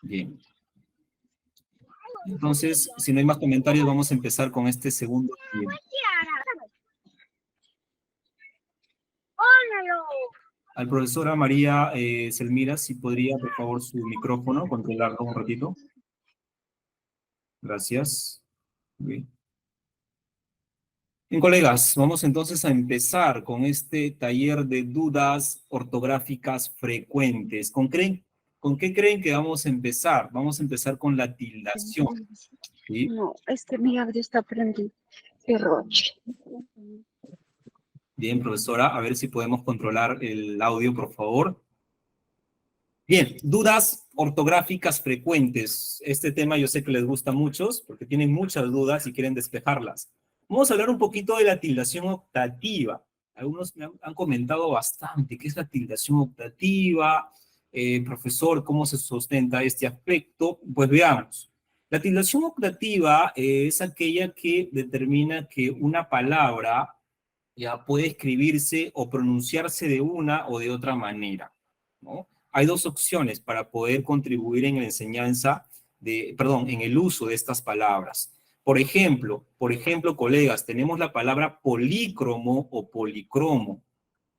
Bien. Entonces, si no hay más comentarios, vamos a empezar con este segundo tiempo. Al profesora María Selmira, si podría, por favor, su micrófono, controlarlo un ratito. Gracias. Bien. Bien, colegas, vamos entonces a empezar con este taller de dudas ortográficas frecuentes. ¿Con qué creen que vamos a empezar? Vamos a empezar con la tildación. ¿Sí? No, mi audio está prendido. Qué roche. Bien, profesora, a ver si podemos controlar el audio, por favor. Bien, dudas ortográficas frecuentes. Este tema yo sé que les gusta a muchos porque tienen muchas dudas y quieren despejarlas. Vamos a hablar un poquito de la tildación optativa. Algunos me han comentado bastante qué es la tildación optativa. Profesor, ¿cómo se sustenta este aspecto? Pues veamos. La tildación optativa es aquella que determina que una palabra ya puede escribirse o pronunciarse de una o de otra manera, ¿no? Hay dos opciones para poder contribuir en la enseñanza en el uso de estas palabras. Por ejemplo, colegas, tenemos la palabra polícromo o policromo,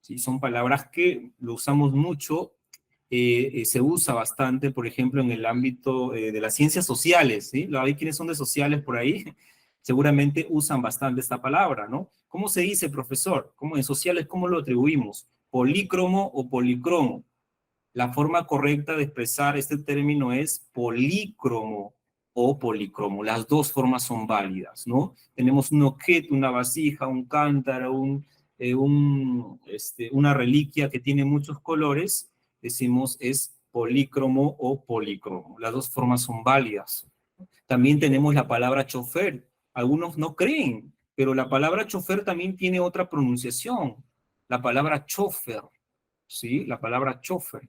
¿sí? Son palabras que lo usamos mucho, se usa bastante, por ejemplo, en el ámbito de las ciencias sociales, ¿sí? ¿Hay quienes son de sociales por ahí? Seguramente usan bastante esta palabra, ¿no? ¿Cómo se dice, profesor? ¿Cómo en sociales, cómo lo atribuimos? ¿Polícromo o policromo? La forma correcta de expresar este término es polícromo o policromo. Las dos formas son válidas, ¿no? Tenemos un objeto, una vasija, un cántaro, una reliquia que tiene muchos colores, decimos es polícromo o policromo. Las dos formas son válidas. También tenemos la palabra chofer. Algunos no creen, pero la palabra chofer también tiene otra pronunciación. La palabra chofer, ¿sí? La palabra chofer.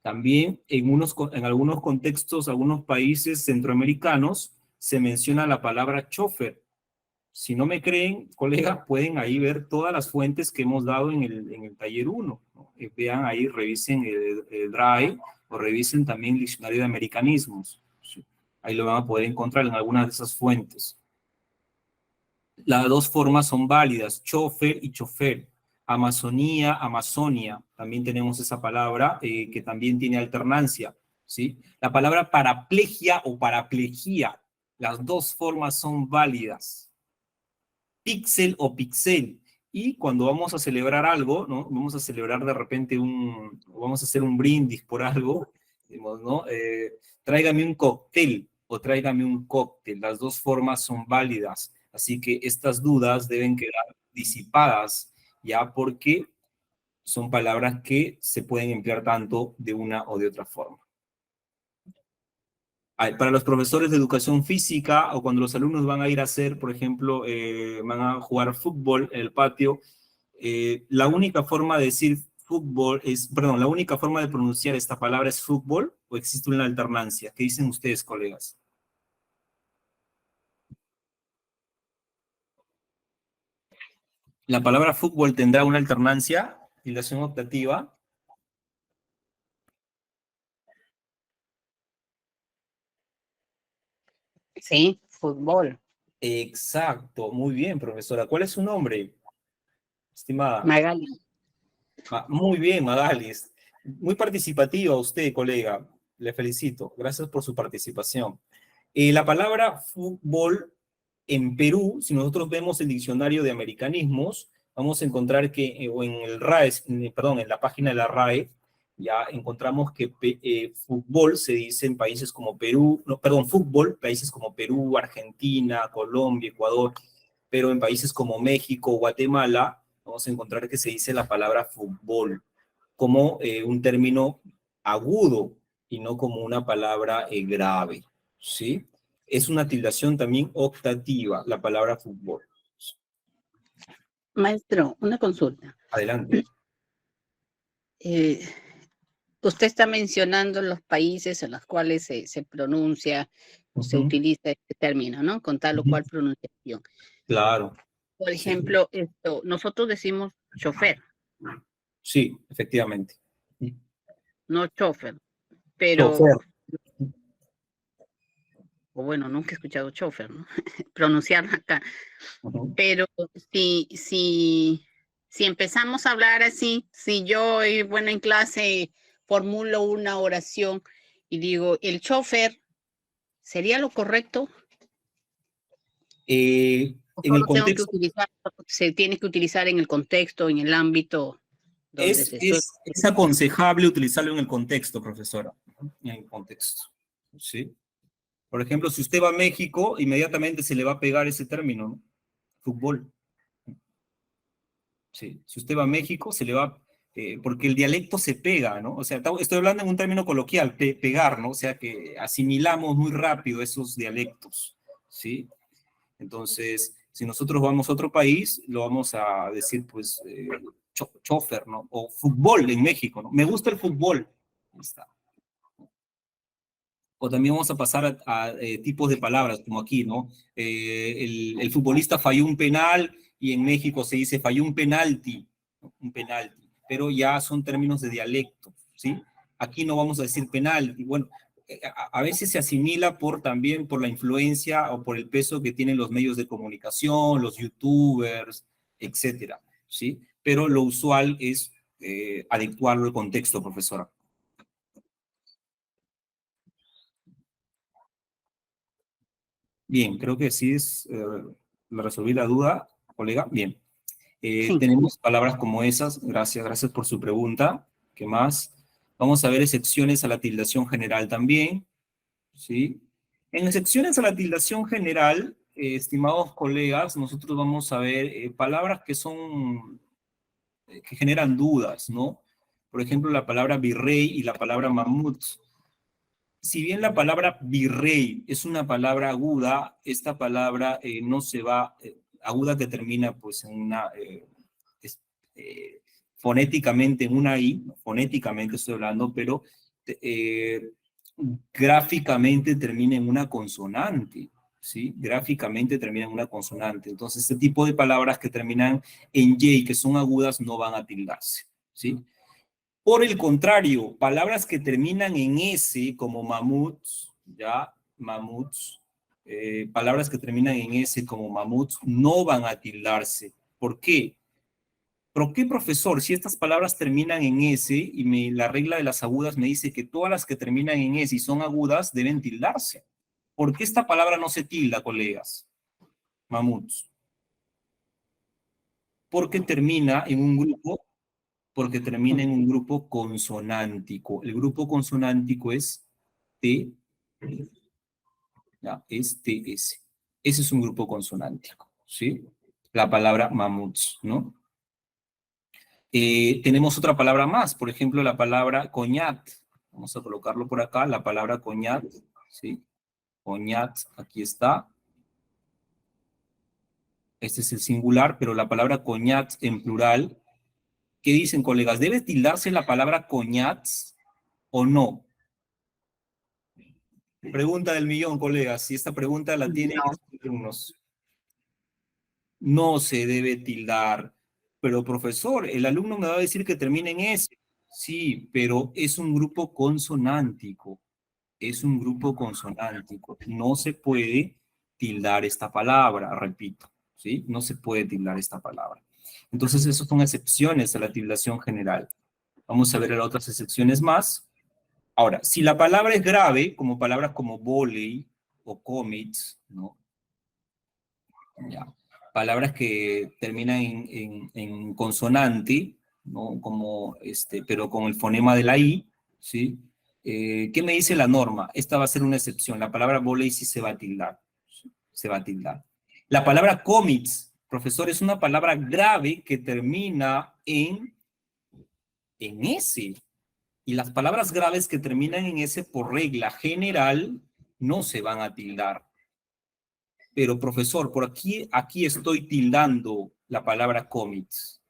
También en algunos contextos, algunos países centroamericanos, se menciona la palabra chofer. Si no me creen, colegas, pueden ahí ver todas las fuentes que hemos dado en el taller 1, ¿no? Vean ahí, revisen el Drive o revisen también el diccionario de americanismos. ¿Sí? Ahí lo van a poder encontrar en algunas de esas fuentes. Las dos formas son válidas, chofer y chofer. Amazonía, Amazonia, también tenemos esa palabra que también tiene alternancia, ¿sí? La palabra paraplegia o paraplejía, las dos formas son válidas. Píxel o pixel. Y cuando vamos a celebrar algo, ¿no? Vamos a celebrar de repente vamos a hacer un brindis por algo, digamos, ¿no? Tráigame un cóctel o tráigame un cóctel. Las dos formas son válidas. Así que estas dudas deben quedar disipadas, ya porque son palabras que se pueden emplear tanto de una o de otra forma. Para los profesores de educación física o cuando los alumnos van a ir a hacer, por ejemplo, van a jugar fútbol en el patio, la única forma de decir fútbol la única forma de pronunciar esta palabra es fútbol o existe una alternancia. ¿Qué dicen ustedes, colegas? ¿La palabra fútbol tendrá una alternancia, tildación optativa? Sí, fútbol. Exacto, muy bien, profesora. ¿Cuál es su nombre, estimada? Magali. Muy bien, Magalis. Muy participativa usted, colega. Le felicito. Gracias por su participación. La palabra fútbol en Perú, si nosotros vemos el diccionario de americanismos, vamos a encontrar que, o en el RAE, en la página de la RAE, ya encontramos que fútbol se dice en países como Perú, fútbol, países como Perú, Argentina, Colombia, Ecuador, pero en países como México, Guatemala, vamos a encontrar que se dice la palabra fútbol como un término agudo y no como una palabra grave, ¿sí? Es una tildación también optativa, la palabra fútbol. Maestro, una consulta. Adelante. Usted está mencionando los países en los cuales se pronuncia o se utiliza este término, ¿no? Con tal o cual pronunciación. Claro. Por ejemplo, nosotros decimos chofer. Sí, efectivamente. No chofer, pero Chofer. o bueno, nunca he escuchado chofer, ¿no? Pronunciarlo acá. Pero si empezamos a hablar así, si yo, bueno, en clase formulo una oración y digo, el chofer, ¿sería lo correcto? ¿O En el solo tengo que contexto, utilizar, se tiene que utilizar en el contexto, en el ámbito donde se suele? es aconsejable utilizarlo en el contexto, profesora, ¿no? En el contexto, ¿sí? Por ejemplo, si usted va a México, inmediatamente se le va a pegar ese término, ¿no? Fútbol. Sí. Si usted va a México, se le va, porque el dialecto se pega, ¿no? O sea, estoy hablando en un término coloquial, pegar, ¿no? O sea, que asimilamos muy rápido esos dialectos, ¿sí? Entonces, si nosotros vamos a otro país, lo vamos a decir, pues, chofer, ¿no? O fútbol en México, ¿no? Me gusta el fútbol. Ahí está. O también vamos a pasar a tipos de palabras, como aquí, ¿no? El futbolista falló un penal y en México se dice falló un penalti, ¿no? Un penalti, pero ya son términos de dialecto, ¿sí? Aquí no vamos a decir penalti. Bueno, a veces se asimila también por la influencia o por el peso que tienen los medios de comunicación, los youtubers, etcétera, ¿sí? Pero lo usual es adecuarlo al contexto, profesora. Bien, creo que sí es, la resolví la duda, colega. Bien. Sí. Tenemos palabras como esas. Gracias, gracias por su pregunta. ¿Qué más? Vamos a ver excepciones a la tildación general también, ¿sí? En excepciones a la tildación general, estimados colegas, nosotros vamos a ver palabras que son, que generan dudas, ¿no? Por ejemplo, la palabra virrey y la palabra mamut. Si bien la palabra virrey es una palabra aguda, esta palabra no se va, aguda que termina pues en una, es, eh, fonéticamente en una I, fonéticamente estoy hablando, pero eh, gráficamente termina en una consonante, ¿sí? Gráficamente termina en una consonante. Entonces, este tipo de palabras que terminan en Y, que son agudas, no van a tildarse, ¿sí? Por el contrario, palabras que terminan en S, como mamuts, ya, mamuts, palabras que terminan en S, como mamuts, no van a tildarse. ¿Por qué? ¿Por qué, profesor? Si estas palabras terminan en S y la regla de las agudas me dice que todas las que terminan en S y son agudas deben tildarse. ¿Por qué esta palabra no se tilda, colegas? Mamuts. Porque termina en un grupo porque termina en un grupo consonántico. El grupo consonántico es T, ¿ya? Es TS. Ese es un grupo consonántico, ¿sí? La palabra mamuts, ¿no? Tenemos otra palabra más, por ejemplo, la palabra coñat. Vamos a colocarlo por acá, la palabra coñat, ¿sí? Coñat, aquí está. Este es el singular, pero la palabra coñat en plural, ¿qué dicen, colegas? ¿Debe tildarse la palabra coñats o no? Pregunta del millón, colegas. Si esta pregunta la tienen No. alumnos, no se debe tildar. Pero, profesor, el alumno me va a decir que termine en S. Sí, pero es un grupo consonántico. Es un grupo consonántico. No se puede tildar esta palabra, repito. ¿Sí? No se puede tildar esta palabra. Entonces, esas son excepciones a la tildación general. Vamos a ver las otras excepciones más. Ahora, si la palabra es grave, como palabras como voley o comets, ¿no? Ya. Palabras que terminan en consonante, ¿no? Como pero con el fonema de la I, ¿sí? ¿Qué me dice la norma? Esta va a ser una excepción. La palabra voley sí se va a tildar. ¿Sí? Se va a tildar. La palabra comets, profesor, es una palabra grave que termina en S. Y las palabras graves que terminan en S por regla general no se van a tildar. Pero profesor, por aquí estoy tildando la palabra commits.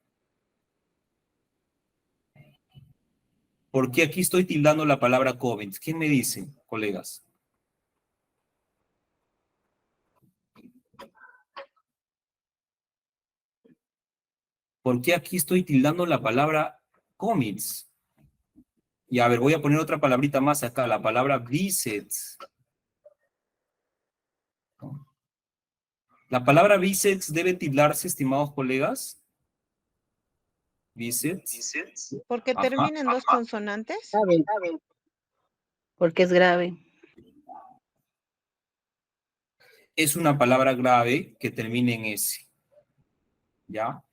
¿Por qué aquí estoy tildando la palabra commits? ¿Quién me dice, colegas? ¿Por qué aquí estoy tildando la palabra commits? Y a ver, voy a poner otra palabrita más acá, la palabra visits. ¿La palabra bíceps debe tildarse, estimados colegas? Bíceps. Porque Ajá. termina en dos consonantes. Grave. Porque es grave. Es una palabra grave que termine en S. ¿Ya?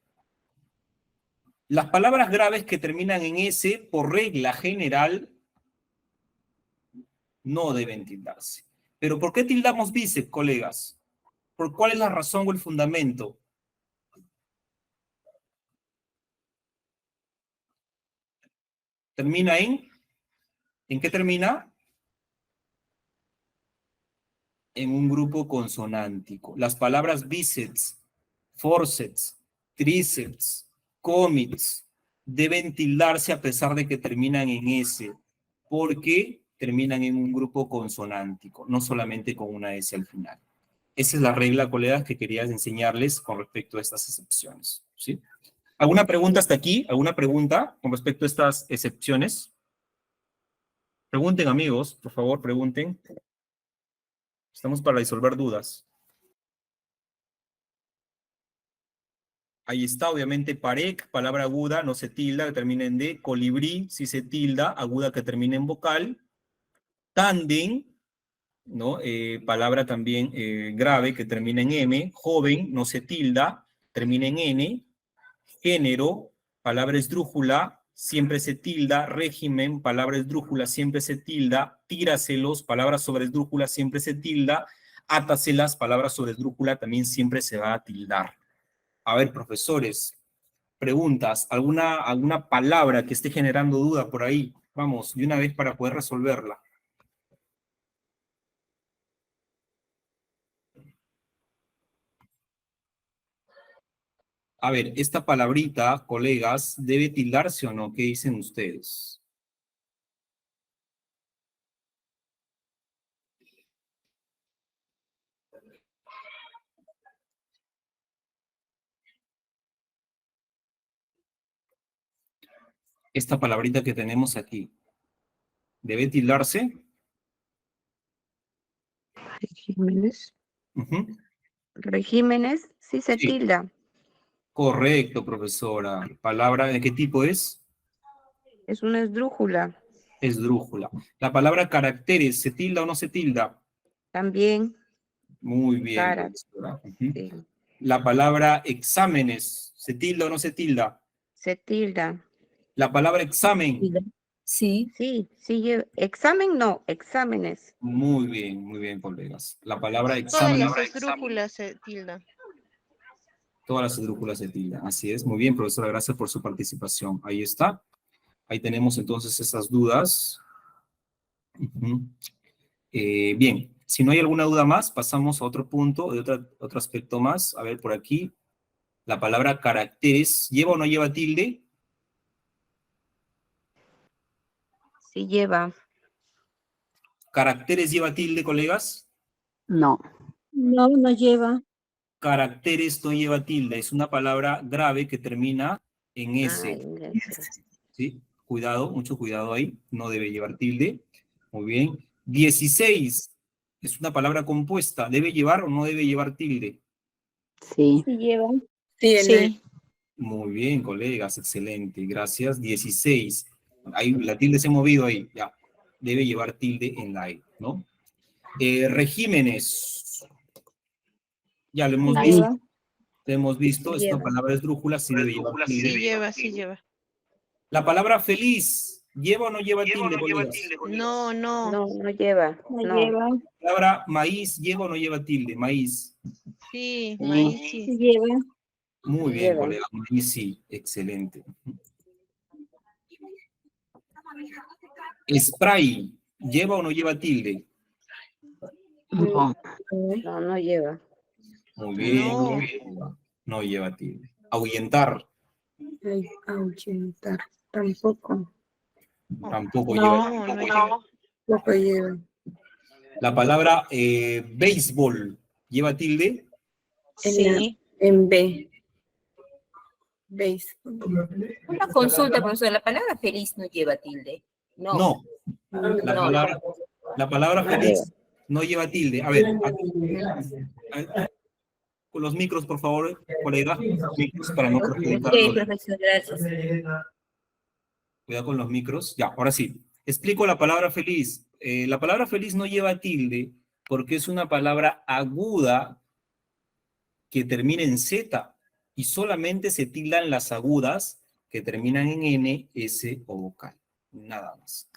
Las palabras graves que terminan en S, por regla general, no deben tildarse. ¿Pero por qué tildamos bíceps, colegas? ¿Por cuál es la razón o el fundamento? ¿Termina en? ¿En qué termina? En un grupo consonántico. Las palabras bíceps, forceps, tríceps, cómics, deben tildarse a pesar de que terminan en S, porque terminan en un grupo consonántico, no solamente con una S al final. Esa es la regla, colegas, que quería enseñarles con respecto a estas excepciones, ¿sí? ¿Alguna pregunta hasta aquí? ¿Alguna pregunta con respecto a estas excepciones? Pregunten, amigos, por favor, pregunten. Estamos para resolver dudas. Ahí está, obviamente, parec, palabra aguda, no se tilda, que termina en D. Colibrí, sí se tilda, aguda que termina en vocal. Tándem, ¿no? Palabra también grave que termina en M. Joven, no se tilda, termina en N. Género, palabra esdrújula, siempre se tilda. Régimen, palabra esdrújula, siempre se tilda. Tíraselos, palabra sobre esdrújula, siempre se tilda. Átaselas, palabra sobre esdrújula, también siempre se va a tildar. A ver, profesores, preguntas, alguna palabra que esté generando duda por ahí. Vamos, de una vez para poder resolverla. A ver, esta palabrita, colegas, ¿debe tildarse o no? ¿Qué dicen ustedes? Esta palabrita que tenemos aquí, ¿debe tildarse? Regímenes. Ujú. Regímenes, sí se Sí. tilda. Correcto, profesora. ¿Palabra de qué tipo es? Es una esdrújula. Esdrújula. La palabra caracteres, ¿se tilda o no se tilda? También. Muy bien, Cara. profesora. Ujú. Sí. La palabra exámenes, ¿se tilda o no se tilda? Se tilda. La palabra examen. Sí. Sí, sí. Examen no, exámenes. Muy bien, colegas. La palabra Todas examen. las esdrújulas se tildan. Todas las esdrújulas se tildan. Así es. Muy bien, profesora. Gracias por su participación. Ahí está. Ahí tenemos entonces esas dudas. Ujú. Bien. Si no hay alguna duda más, pasamos a otro punto, de otro aspecto más. A ver, por aquí. La palabra caracteres, ¿lleva o no lleva tilde? Sí lleva. ¿Caracteres lleva tilde, colegas? No. No, no lleva. Caracteres no lleva tilde. Es una palabra grave que termina en S. Ay, ¿Sí? Cuidado, mucho cuidado ahí. No debe llevar tilde. Muy bien. 16. Es una palabra compuesta. ¿Debe llevar o no debe llevar tilde? Sí. Sí lleva. Sí. Muy bien, colegas. Excelente. Gracias. 16. Ahí, la tilde se ha movido ahí. Ya. Debe llevar tilde en la E, ¿no? Regímenes. Ya lo hemos Sí visto. lleva. Lo hemos visto. Sí Esta lleva. palabra esdrújula sí debe llevar tilde. Sí lleva, sí lleva. La palabra feliz. ¿Lleva o no lleva tilde, colegas? No, no. No, no lleva. No No. lleva. La palabra maíz, ¿lleva o no lleva tilde? Maíz. Sí, Sí. maíz, Sí sí. lleva. Muy bien, Lleva. colega. Maíz, sí. Excelente. Spray, ¿lleva o no lleva tilde? No. No, no lleva. Muy bien. No. No lleva tilde. Ahuyentar, Ay, ahuyentar. Tampoco. tampoco lleva tilde. No, no lleva. Tampoco lleva. La palabra béisbol, ¿lleva tilde? Sí. En B. ¿Veis? Una consulta, profesor. La palabra feliz no lleva tilde. No. No. No. La palabra feliz no lleva tilde. A ver, Con los micros, por favor, colega. Micros para no perjudicar. Sí, profesor, gracias. Cuidado con los micros. Ya, ahora sí. Explico la palabra feliz. La palabra feliz no lleva tilde porque es una palabra aguda que termina en Z y solamente se tildan las agudas que terminan en N, S o vocal. Nada más.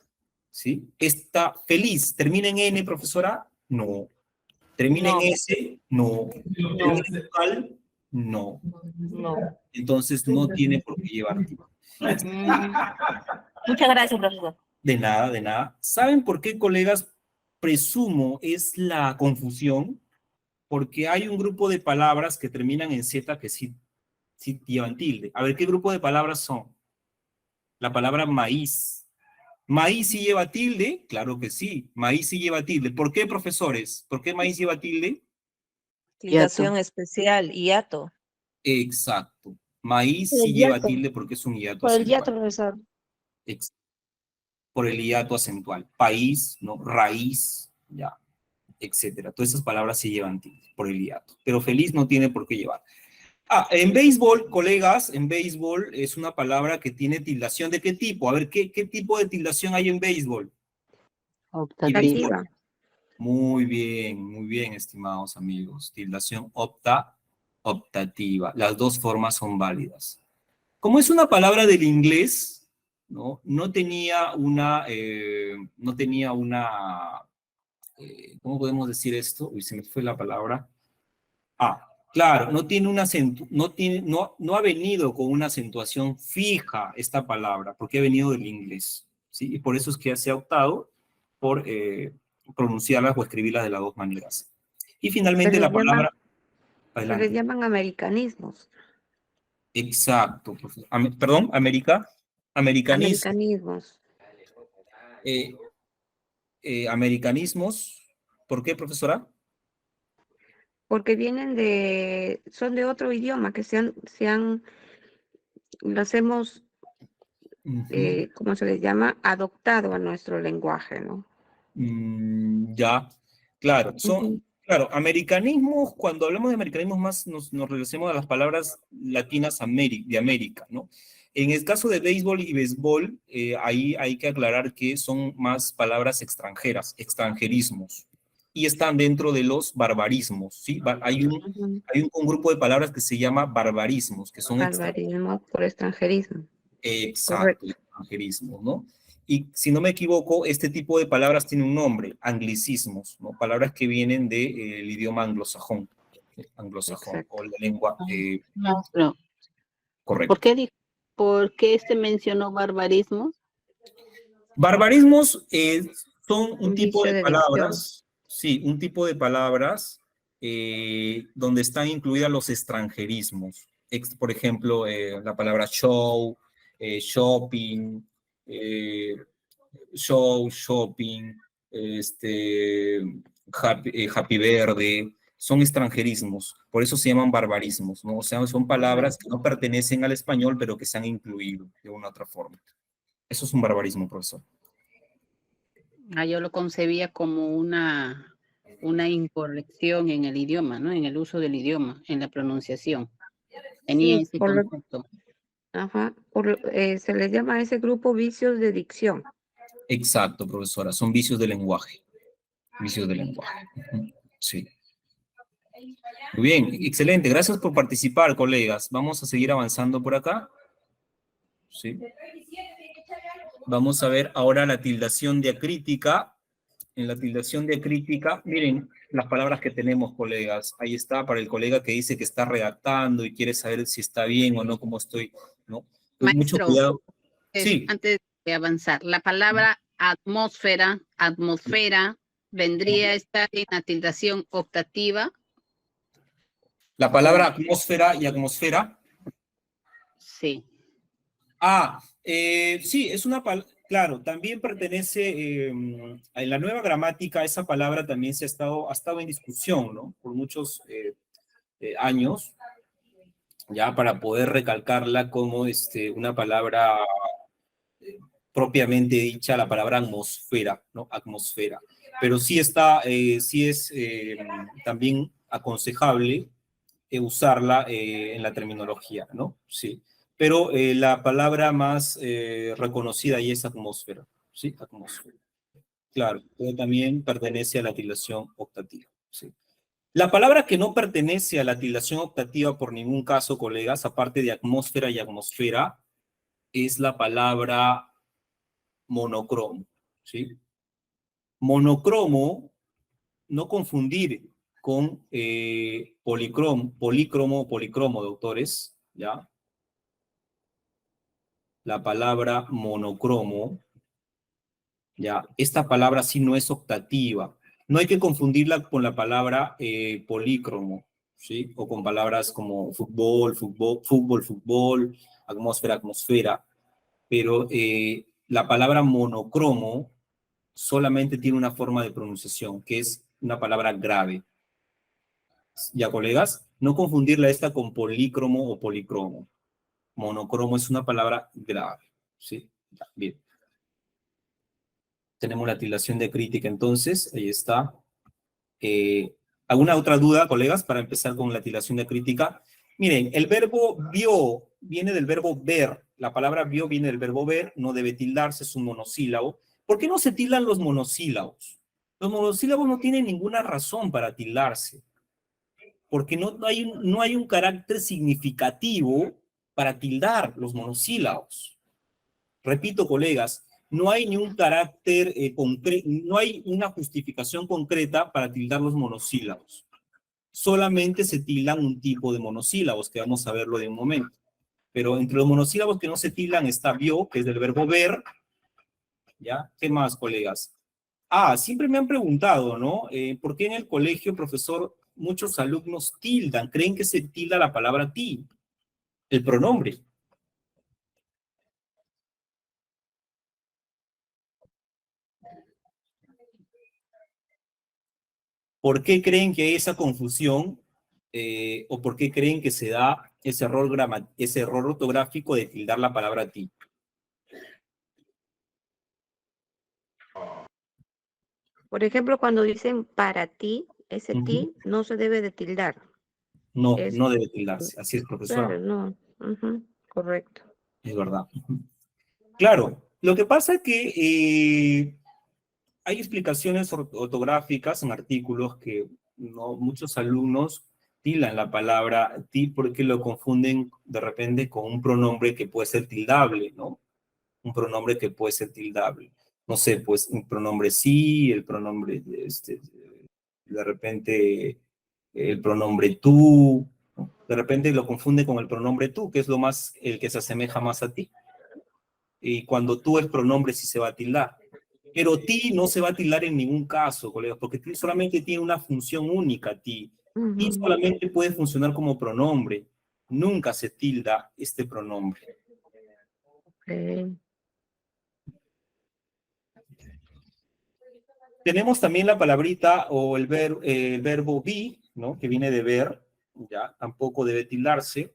¿Sí? Esta feliz, ¿termina en N, profesora? No. ¿Termina No. en S? No. ¿Termina en vocal? No. No. Entonces no tiene por qué llevar tilde. Muchas gracias, profesor. De nada, de nada. ¿Saben por qué, colegas, presumo es la confusión? Porque hay un grupo de palabras que terminan en Z que sí llevan tilde. A ver, ¿qué grupo de palabras son? La palabra maíz. ¿Maíz sí lleva tilde? Claro que sí. Maíz sí lleva tilde. ¿Por qué, profesores? ¿Por qué maíz lleva tilde? Explicación especial, hiato. Exacto. Maíz sí lleva tilde porque es un hiato acentual. profesor. Por el hiato acentual. País, ¿no? Raíz, ya, etcétera. Todas esas palabras sí llevan tilde por el hiato. Pero feliz no tiene por qué llevar. En béisbol, colegas, en béisbol es una palabra que tiene tildación. ¿De qué tipo? A ver, ¿qué tipo de tildación hay en béisbol? Optativa. Muy bien, estimados amigos. Tildación optativa. Las dos formas son válidas. Como es una palabra del inglés, no tenía una, ¿cómo podemos decir esto? Uy, se me fue la palabra. Claro, no tiene un acento, no ha venido con una acentuación fija esta palabra, porque ha venido del inglés, ¿sí? Y por eso es que se ha optado por pronunciarlas o escribirlas de las dos maneras. Y finalmente la palabra... Se les Adelante. llaman americanismos. Exacto, profesor. Perdón, americanismo. Americanismos. Americanismos. ¿Por qué, profesora? Porque son de otro idioma, que los hemos, ¿cómo se les llama? Adoptado a nuestro lenguaje, ¿no? Ya, claro. Claro, americanismos, cuando hablamos de americanismos más nos relacionamos a las palabras latinas de América, ¿no? En el caso de béisbol y béisbol, ahí hay que aclarar que son más palabras extranjeras, extranjerismos, y están dentro de los barbarismos, ¿sí? Hay un grupo de palabras que se llama barbarismos, que son barbarismo por extranjerismo. Exacto, extranjerismo, ¿no? Y si no me equivoco, este tipo de palabras tiene un nombre, anglicismos, ¿no? Palabras que vienen del idioma anglosajón, o la lengua Maestro, correcta. ¿por qué mencionó barbarismos? Barbarismos son un tipo vicio de de palabras, sí, un tipo de palabras donde están incluidas los extranjerismos. Por ejemplo, la palabra show, shopping, shopping, happy verde, son extranjerismos, por eso se llaman barbarismos, ¿no? O sea, son palabras que no pertenecen al español, pero que se han incluido de una u otra forma. Eso es un barbarismo, profesor. Yo lo concebía como una incorrección en el idioma, ¿no? En el uso del idioma, en la pronunciación. Tenía ese concepto. Se les llama a ese grupo vicios de dicción. Exacto, profesora, son vicios de lenguaje. Vicios de lenguaje. Sí. Muy bien, excelente. Gracias por participar, colegas. Vamos a seguir avanzando por acá. Sí. Vamos a ver ahora la tildación diacrítica. En la tildación diacrítica, miren las palabras que tenemos, colegas. Ahí está, para el colega que dice que está redactando y quiere saber si está bien o no, cómo estoy, ¿no? Con mucho cuidado. Sí. Antes de avanzar, la palabra atmósfera, ¿vendría a estar en la tildación optativa? La palabra atmósfera y atmosfera. Sí. Sí, es una palabra, claro, también pertenece, en la nueva gramática esa palabra también ha estado en discusión, ¿no? Por muchos años, ya para poder recalcarla como una palabra propiamente dicha, la palabra atmósfera, ¿no? Atmósfera. Pero sí es también aconsejable usarla en la terminología, ¿no? Sí. Pero la palabra más reconocida ahí es atmósfera, ¿sí? Atmósfera. Claro, pero también pertenece a la tildación optativa, ¿sí? La palabra que no pertenece a la tildación optativa por ningún caso, colegas, aparte de atmósfera y atmosfera, es la palabra monocromo, ¿sí? Monocromo, no confundir con polícromo, doctores, ¿ya? La palabra monocromo, ¿ya? Esta palabra sí no es optativa. No hay que confundirla con la palabra polícromo, ¿sí? O con palabras como fútbol, atmósfera. Pero la palabra monocromo solamente tiene una forma de pronunciación, que es una palabra grave. Ya, colegas, no confundirla esta con polícromo o policromo. Monocromo es una palabra grave, ¿sí? Ya, bien. Tenemos la tildación de crítica, entonces, ahí está. ¿Alguna otra duda, colegas, para empezar con la tildación de crítica? Miren, el verbo vio viene del verbo ver. La palabra vio viene del verbo ver, no debe tildarse, es un monosílabo. ¿Por qué no se tildan los monosílabos? Los monosílabos no tienen ninguna razón para tildarse, porque no hay un carácter significativo para tildar los monosílabos. Repito, colegas, no hay ni un carácter concreto, no hay una justificación concreta para tildar los monosílabos. Solamente se tildan un tipo de monosílabos, que vamos a verlo de un momento. Pero entre los monosílabos que no se tildan está vio, que es del verbo ver. ¿Ya? ¿Qué más, colegas? Siempre me han preguntado, ¿no? ¿Por qué en el colegio, profesor, muchos alumnos tildan, creen que se tilda la palabra ti, el pronombre? ¿Por qué creen que hay esa confusión o por qué creen que se da ese error ortográfico de tildar la palabra ti? Por ejemplo, cuando dicen para ti, ese Ujú. ti no se debe de tildar. No, Es, no debe tildarse. Así es, profesora. claro, no. Ujú, correcto. Es verdad. Ujú. Claro, lo que pasa es que hay explicaciones ortográficas en artículos que no, muchos alumnos tildan la palabra ti porque lo confunden de repente con un pronombre que puede ser tildable, ¿no? Un pronombre que puede ser tildable. No sé, pues un pronombre sí, el pronombre, de repente el pronombre tú, ¿no? De repente lo confunde con el pronombre tú, que es el que se asemeja más a ti. Y cuando tú es pronombre sí se va a tildar. Pero ti no se va a tildar en ningún caso, colegas, porque ti solamente tiene una función única, ti. Ti Ujú, solamente puede funcionar como pronombre. Nunca se tilda este pronombre. ok. Tenemos también la palabrita o el verbo be, ¿no? Que viene de ver, ya, tampoco debe tildarse.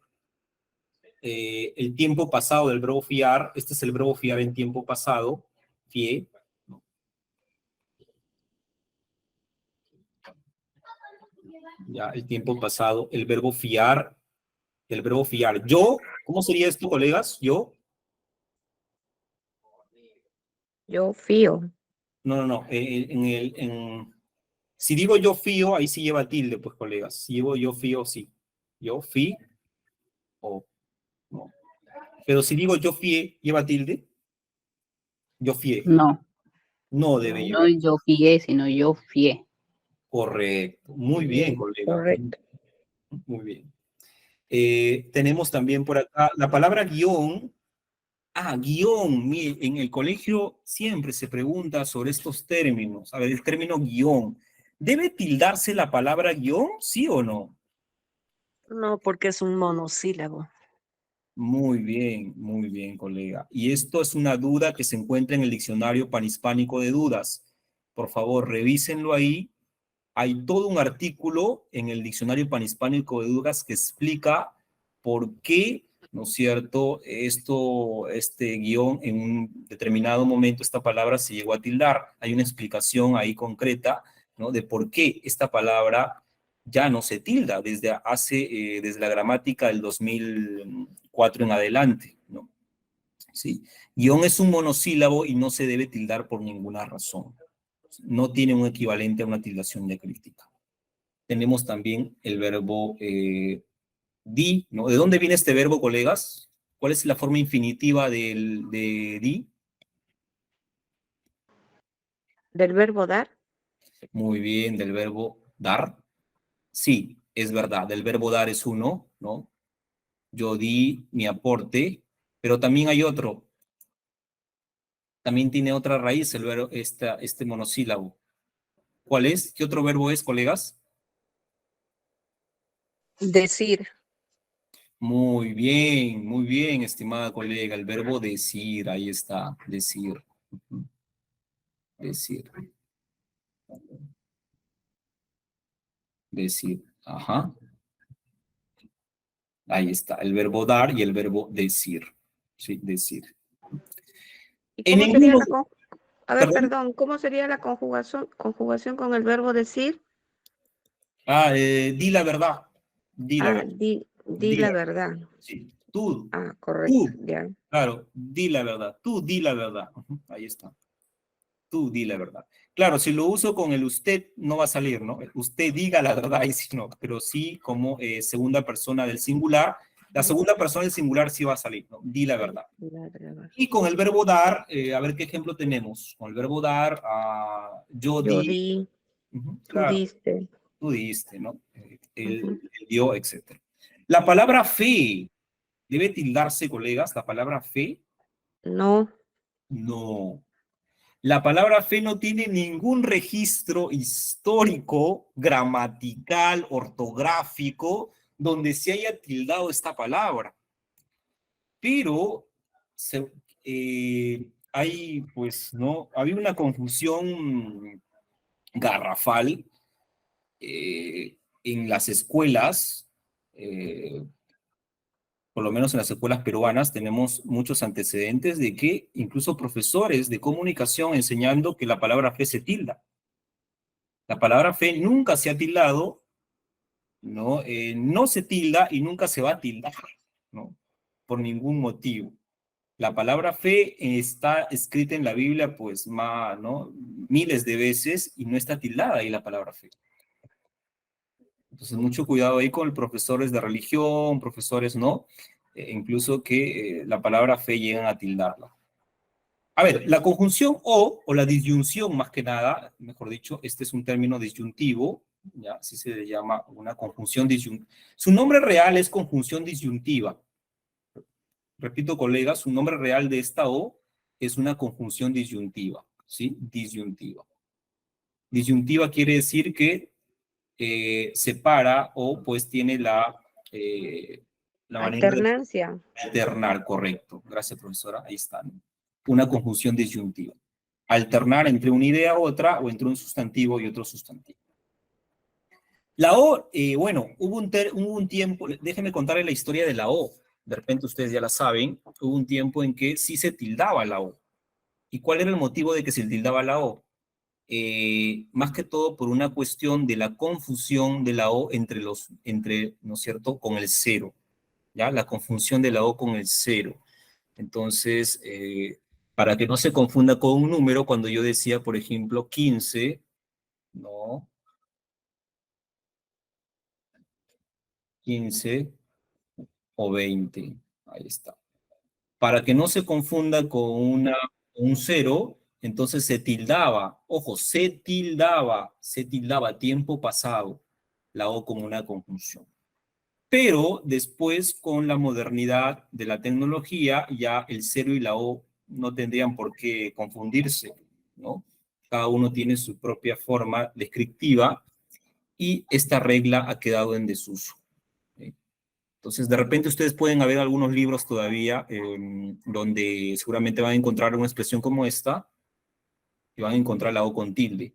El tiempo pasado del verbo fiar, este es el verbo fiar en tiempo pasado, fié, ¿no? Ya, el tiempo pasado, el verbo fiar. Yo, ¿cómo sería esto, colegas? Yo, Yo fío. no. Si digo yo fío, ahí sí lleva tilde, pues, colegas. Si digo yo fío, sí. Yo fí o no. Pero si digo yo fié, ¿lleva tilde? Yo fié. No, No debe No, no llevar. yo fié, sino yo fié. Correcto. Muy bien, bien, colega. correcto. Muy bien. Tenemos también por acá la palabra guión. Guión. Mire, en el colegio siempre se pregunta sobre estos términos. A ver, el término guión. ¿Debe tildarse la palabra guión, sí o no? No, porque es un monosílabo. Muy bien, colega. Y esto es una duda que se encuentra en el diccionario panhispánico de dudas. Por favor, revísenlo ahí. Hay todo un artículo en el diccionario panhispánico de dudas que explica por qué, ¿no es cierto?, este guión en un determinado momento, esta palabra se llegó a tildar. Hay una explicación ahí concreta, ¿no?, de por qué esta palabra ya no se tilda desde la gramática del 2004 en adelante, ¿no? ¿Sí? Guión es un monosílabo y no se debe tildar por ninguna razón. No tiene un equivalente a una tildación diacrítica. Tenemos también el verbo di, ¿no? ¿De dónde viene este verbo, colegas? ¿Cuál es la forma infinitiva de di? Del verbo dar. Muy bien, del verbo dar. Sí, es verdad, del verbo dar es uno, ¿no? Yo di mi aporte, pero también hay otro. También tiene otra raíz el verbo, este monosílabo. ¿Cuál es? ¿Qué otro verbo es, colegas? Decir. Muy bien, estimada colega. El verbo decir, ahí está, decir. Decir. Decir, ajá. Ahí está, el verbo dar y el verbo decir. Sí, decir. ¿Y En cómo sería ninguno, a ver, perdón. perdón, ¿cómo sería la conjugación con el verbo decir? Di la verdad. Di la verdad. Di Di la la verdad. verdad. Sí. Tú, Correcto, ya. claro, di la verdad. Tú di la verdad. Ujú, ahí está. Tú di la verdad. Claro, si lo uso con el usted, no va a salir, ¿no? Usted diga la verdad, y si no, pero sí como segunda persona del singular. La segunda persona del singular sí va a salir, ¿no? Di la verdad. Y con el verbo dar, a ver qué ejemplo tenemos. Con el verbo dar, yo Yo di. di, tú Claro, diste. tú diste, ¿no? Él dio, etc. La palabra fe, ¿debe tildarse, colegas? La palabra fe, No, no. La palabra fe no tiene ningún registro histórico, gramatical, ortográfico, donde se haya tildado esta palabra. Pero hay, pues, ¿no? Había una confusión garrafal en las escuelas, por lo menos en las escuelas peruanas, tenemos muchos antecedentes de que incluso profesores de comunicación enseñando que la palabra fe se tilda. La palabra fe nunca se ha tildado, ¿no? No se tilda y nunca se va a tildar, ¿no? Por ningún motivo. La palabra fe está escrita en la Biblia, pues, ¿no? Miles de veces y no está tildada ahí la palabra fe. Entonces, mucho cuidado ahí con profesores de religión, profesores, ¿no? Incluso que la palabra fe llegan a tildarla. A ver, la conjunción o la disyunción, más que nada, mejor dicho, este es un término disyuntivo, ¿ya? Así se le llama una conjunción disyuntiva. Su nombre real es conjunción disyuntiva. Repito, colegas, su nombre real de esta O es una conjunción disyuntiva, ¿sí? Disyuntiva. Disyuntiva quiere decir que separa o pues tiene la manera de alternancia. alternar, correcto. Gracias, profesora. Ahí está, ¿no? Una conjunción disyuntiva. Alternar entre una idea u otra o entre un sustantivo y otro sustantivo. La O, bueno, hubo un tiempo, déjenme contarles la historia de la O. De repente ustedes ya la saben, hubo un tiempo en que sí se tildaba la O. ¿Y cuál era el motivo de que se tildaba la O? Más que todo por una cuestión de la confusión de la O entre, ¿no es cierto?, con el cero, ¿ya? La confusión de la O con el cero. Entonces, para que no se confunda con un número, cuando yo decía, por ejemplo, 15, ¿no? 15 o 20, ahí está. Para que no se confunda con un cero, entonces se tildaba, ojo, se tildaba tiempo pasado, la O como una conjunción. Pero después, con la modernidad de la tecnología, ya el cero y la O no tendrían por qué confundirse, ¿no? Cada uno tiene su propia forma descriptiva y esta regla ha quedado en desuso. ¿Sí? Entonces, de repente ustedes pueden haber algunos libros todavía donde seguramente van a encontrar una expresión como esta y van a encontrar la O con tilde.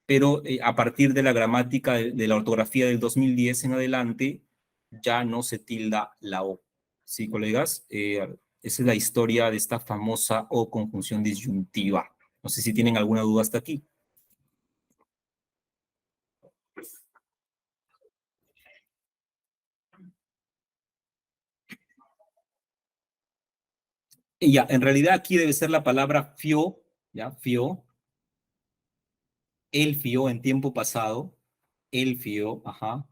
Pero a partir de la gramática de la ortografía del 2010 en adelante, ya no se tilda la O. ¿Sí, colegas? Esa es la historia de esta famosa O conjunción disyuntiva. No sé si tienen alguna duda hasta aquí. Y ya, en realidad aquí debe ser la palabra fio, ¿ya? Fio. Él fió en tiempo pasado. Él fió, ajá.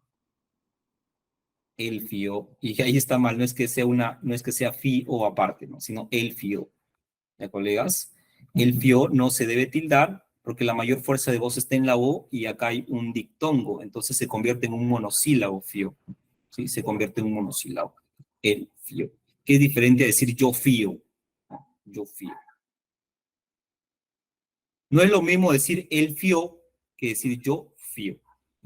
Él fió. Y ahí está mal, no es que sea fi o aparte, ¿no? Sino él fió. ¿Ya, colegas? El fió no se debe tildar porque la mayor fuerza de voz está en la O y acá hay un dictongo, entonces se convierte en un monosílabo fió. ¿Sí? Se convierte en un monosílabo. El fió. Que es diferente a decir yo fío. ¿No? Yo fío. No es lo mismo decir él fió que decir yo fío.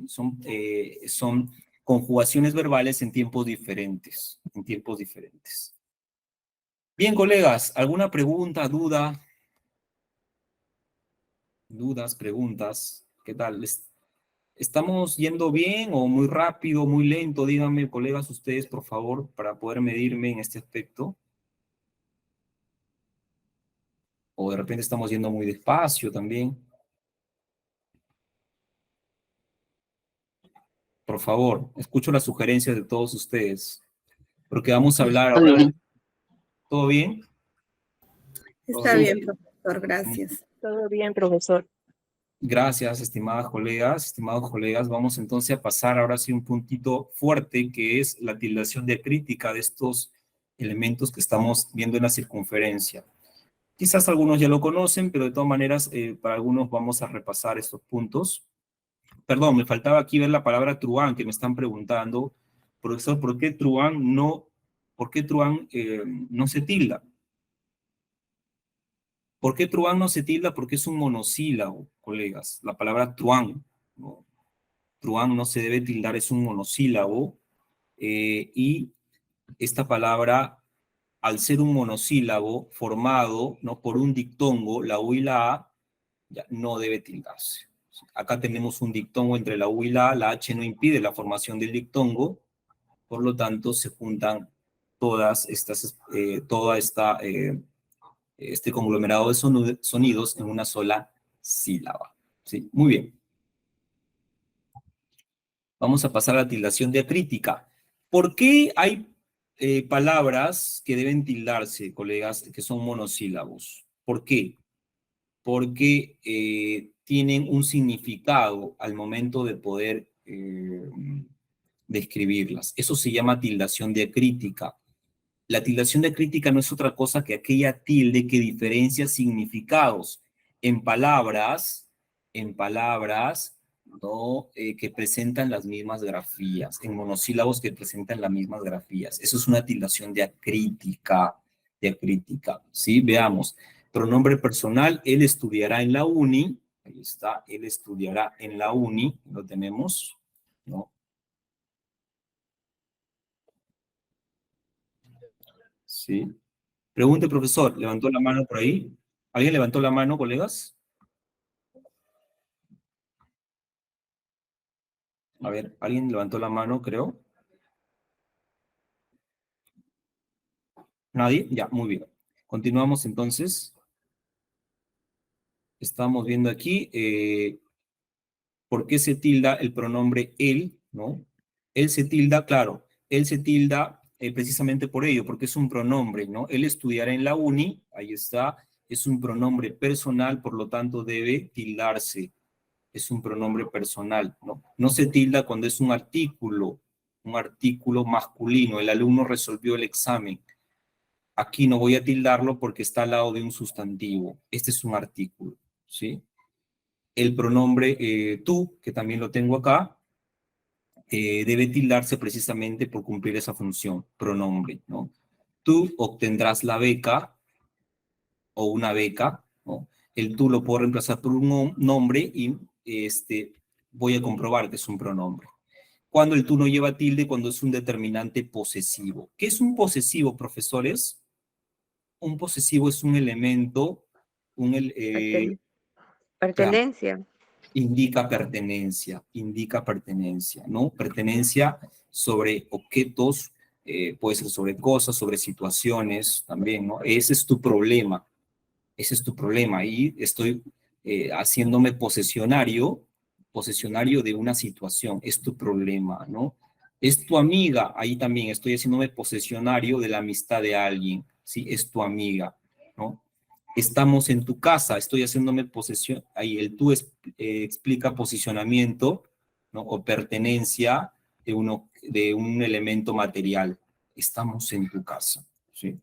Son conjugaciones verbales en tiempos diferentes. En tiempos diferentes. Bien, colegas, ¿alguna pregunta, duda? Dudas, preguntas, ¿qué tal? ¿Estamos yendo bien o muy rápido, muy lento? Díganme, colegas, ustedes, por favor, para poder medirme en este aspecto. O de repente estamos yendo muy despacio también. Por favor, escucho las sugerencias de todos ustedes. Porque vamos a hablar Muy ahora. bien. ¿Todo bien? Está bien, profesor, gracias. Todo bien, profesor. Gracias, estimados colegas. Vamos entonces a pasar ahora sí un puntito fuerte, que es la tildación diacrítica de estos elementos que estamos viendo en la circunferencia. Quizás algunos ya lo conocen, pero de todas maneras, para algunos vamos a repasar estos puntos. Perdón, me faltaba aquí ver la palabra truán, que me están preguntando. Profesor, ¿por qué truán no se tilda? ¿Por qué truán no se tilda? Porque es un monosílabo, colegas. La palabra truán, ¿no? Truán no se debe tildar, es un monosílabo. Y esta palabra, al ser un monosílabo formado, ¿no?, por un dictongo, la U y la A, ya no debe tildarse. Acá tenemos un dictongo entre la U y la H no impide la formación del dictongo, por lo tanto se juntan este conglomerado de sonidos en una sola sílaba. ¿Sí? Muy bien. Vamos a pasar a la tildación diacrítica. ¿Por qué hay palabras que deben tildarse, colegas, que son monosílabos? ¿Por qué? Porque tienen un significado al momento de poder describirlas. Eso se llama tildación diacrítica. La tildación diacrítica no es otra cosa que aquella tilde que diferencia significados en palabras, ¿no? Que presentan las mismas grafías, en monosílabos que presentan las mismas grafías. Eso es una tildación diacrítica, ¿sí? Veamos. Pronombre personal, él estudiará en la uni, ahí está, él estudiará en la uni, lo tenemos, ¿no? Sí. Pregunte, profesor, ¿levantó la mano por ahí? ¿Alguien levantó la mano, colegas? A ver, ¿alguien levantó la mano, creo? ¿Nadie? Ya, muy bien. Continuamos entonces. Estamos viendo aquí por qué se tilda el pronombre él, ¿no? Él se tilda, claro, él se tilda precisamente por ello, porque es un pronombre, ¿no? Él estudiará en la uni, ahí está, es un pronombre personal, por lo tanto debe tildarse. Es un pronombre personal, ¿no? No se tilda cuando es un artículo masculino. El alumno resolvió el examen. Aquí no voy a tildarlo porque está al lado de un sustantivo. Este es un artículo, ¿sí? El pronombre tú, que también lo tengo acá, debe tildarse precisamente por cumplir esa función, pronombre, ¿no? Tú obtendrás la beca o una beca, ¿no? El tú lo puedo reemplazar por un nombre y voy a comprobar que es un pronombre. Cuando el tú no lleva tilde, cuando es un determinante posesivo. ¿Qué es un posesivo, profesores? Un posesivo es un elemento, Pertenencia. indica pertenencia, ¿no? Pertenencia sobre objetos, puede ser sobre cosas, sobre situaciones también, ¿no? Ese es tu problema. Y estoy haciéndome posesionario de una situación, es tu problema, ¿no? Es tu amiga, ahí también estoy haciéndome posesionario de la amistad de alguien, ¿sí? Es tu amiga. Estamos en tu casa, estoy haciéndome posesión, ahí el tú explica posicionamiento, ¿no? O pertenencia de un elemento material. Estamos en tu casa, ¿sí?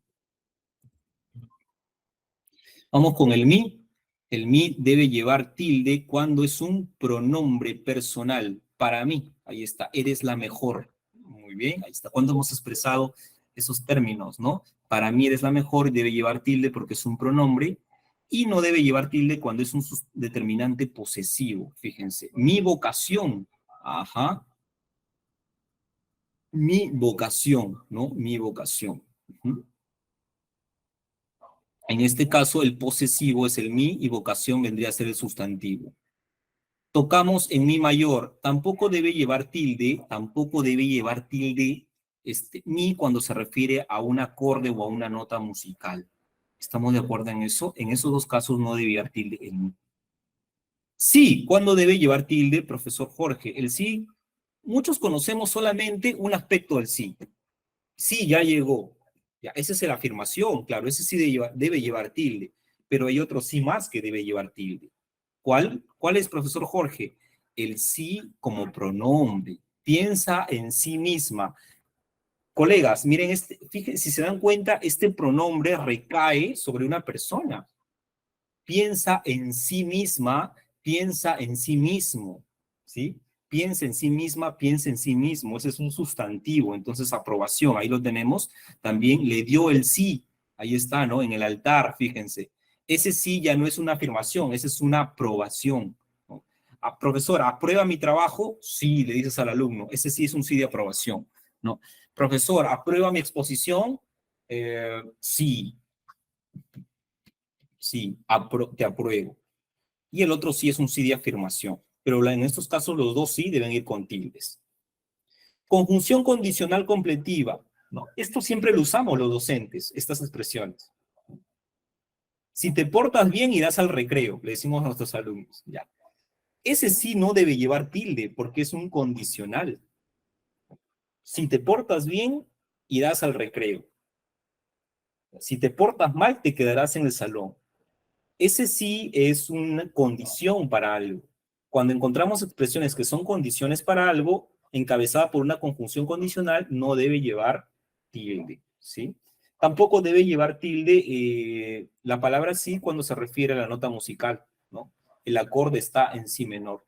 Vamos con el mi. El mi debe llevar tilde cuando es un pronombre personal. Para mí, ahí está, eres la mejor. Muy bien, ahí está. Cuando hemos expresado esos términos, ¿no? Para mí eres la mejor, debe llevar tilde porque es un pronombre, y no debe llevar tilde cuando es un determinante posesivo. Fíjense, mi vocación, ajá, mi vocación, ¿no? Mi vocación. En este caso, el posesivo es el mi y vocación vendría a ser el sustantivo. Tocamos en mi mayor, tampoco debe llevar tilde mi cuando se refiere a un acorde o a una nota musical. ¿Estamos de acuerdo en eso? En esos dos casos no debe llevar tilde el mi. Sí, ¿cuándo debe llevar tilde, profesor Jorge? El sí, muchos conocemos solamente un aspecto del sí. Sí, ya llegó. Ya, esa es la afirmación, claro, ese sí debe llevar tilde, pero hay otro sí más que debe llevar tilde. ¿Cuál es, profesor Jorge? El sí como pronombre. Piensa en sí misma. Colegas, miren, fíjense, si se dan cuenta, este pronombre recae sobre una persona. Piensa en sí misma, piensa en sí mismo, ¿sí? Piensa en sí misma, piensa en sí mismo. Ese es un sustantivo, entonces aprobación, ahí lo tenemos. También le dio el sí, ahí está, ¿no? En el altar, fíjense. Ese sí ya no es una afirmación, esa es una aprobación, ¿no? Profesor, ¿aprueba mi trabajo? Sí, le dices al alumno. Ese sí es un sí de aprobación, ¿no? Profesor, ¿aprueba mi exposición? Sí. Sí, te apruebo. Y el otro sí es un sí de afirmación. Pero en estos casos los dos sí deben ir con tildes. Conjunción condicional completiva. No, esto siempre lo usamos los docentes, estas expresiones. Si te portas bien, irás al recreo, le decimos a nuestros alumnos. Ya. Ese sí no debe llevar tilde porque es un condicional. Si te portas bien, irás al recreo. Si te portas mal, te quedarás en el salón. Ese sí es una condición para algo. Cuando encontramos expresiones que son condiciones para algo, encabezada por una conjunción condicional, no debe llevar tilde, ¿sí? Tampoco debe llevar tilde la palabra sí cuando se refiere a la nota musical, ¿no? El acorde está en si menor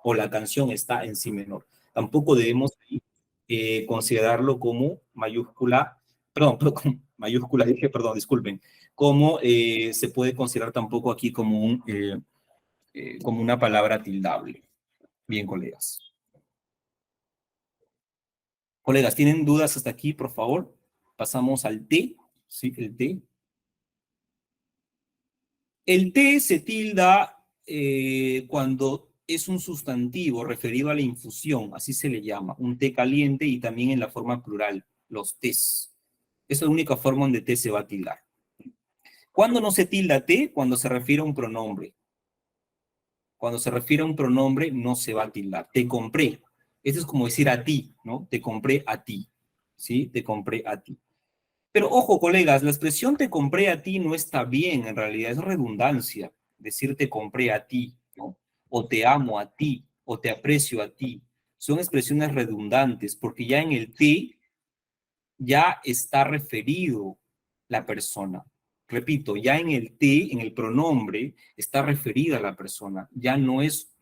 o la canción está en si menor. Tampoco debemos considerarlo como mayúscula, mayúscula, perdón, disculpen, como se puede considerar tampoco aquí como, como una palabra tildable. Bien, colegas. Colegas, ¿tienen dudas hasta aquí, por favor? Pasamos al T, ¿sí? El T. El T se tilda cuando es un sustantivo referido a la infusión, así se le llama, un té caliente y también en la forma plural, los tés. Esa es la única forma donde T se va a tildar. ¿Cuándo no se tilda T? Cuando se refiere a un pronombre. Cuando se refiere a un pronombre, no se va a tildar. Te compré. Eso es como decir a ti, ¿no? Te compré a ti. ¿Sí? Te compré a ti. Pero ojo, colegas, la expresión te compré a ti no está bien, en realidad es redundancia. Decir te compré a ti, ¿no? O te amo a ti, o te aprecio a ti. Son expresiones redundantes, porque ya en el te ya está referido la persona. Repito, ya en el te, en el pronombre, está referida la persona. Ya no es,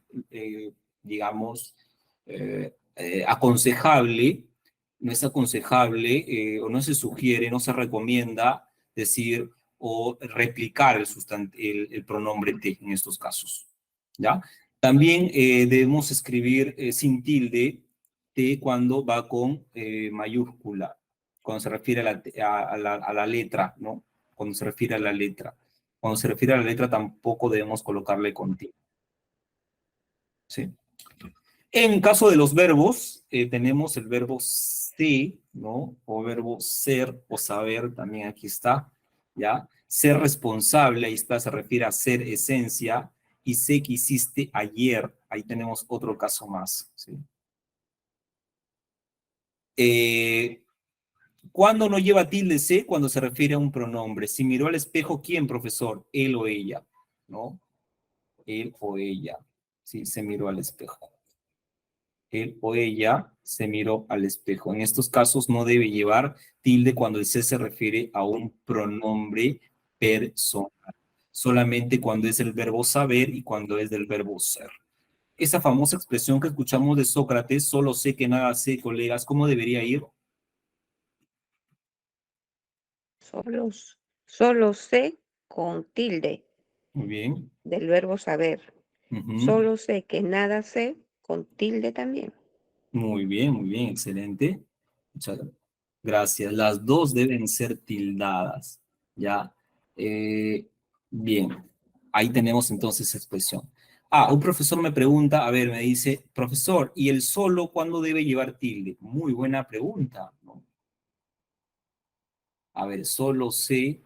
digamos, aconsejable, no es aconsejable o no se sugiere, no se recomienda decir o replicar el pronombre te en estos casos. ¿Ya? También debemos escribir sin tilde cuando va con mayúscula, cuando se refiere a la letra, ¿no? Cuando se refiere a la letra. Cuando se refiere a la letra tampoco debemos colocarle con tilde. ¿Sí? En caso de los verbos, tenemos el verbo ser, ¿no? O verbo ser o saber, también aquí está, ¿ya? Ser responsable, ahí está, se refiere a ser esencia, y sé que hiciste ayer, ahí tenemos otro caso más, ¿sí? ¿Cuándo no lleva tilde C? Cuando se refiere a un pronombre. Si miró al espejo, ¿quién, profesor? Él o ella, ¿no? Él o ella. Sí, se miró al espejo. Él o ella se miró al espejo. En estos casos no debe llevar tilde cuando el C se refiere a un pronombre personal. Solamente cuando es el verbo saber y cuando es del verbo ser. Esa famosa expresión que escuchamos de Sócrates, solo sé que nada sé, colegas, ¿cómo debería ir? Solo sé con tilde Muy bien. del verbo saber. Ujú. Solo sé que nada sé con tilde también. Muy bien, excelente. Muchas gracias. Las dos deben ser tildadas, ¿ya? Bien, ahí tenemos entonces esa expresión. Un profesor me pregunta, a ver, me dice, profesor, ¿y el solo cuándo debe llevar tilde? Muy buena pregunta, ¿no? A ver, solo sé,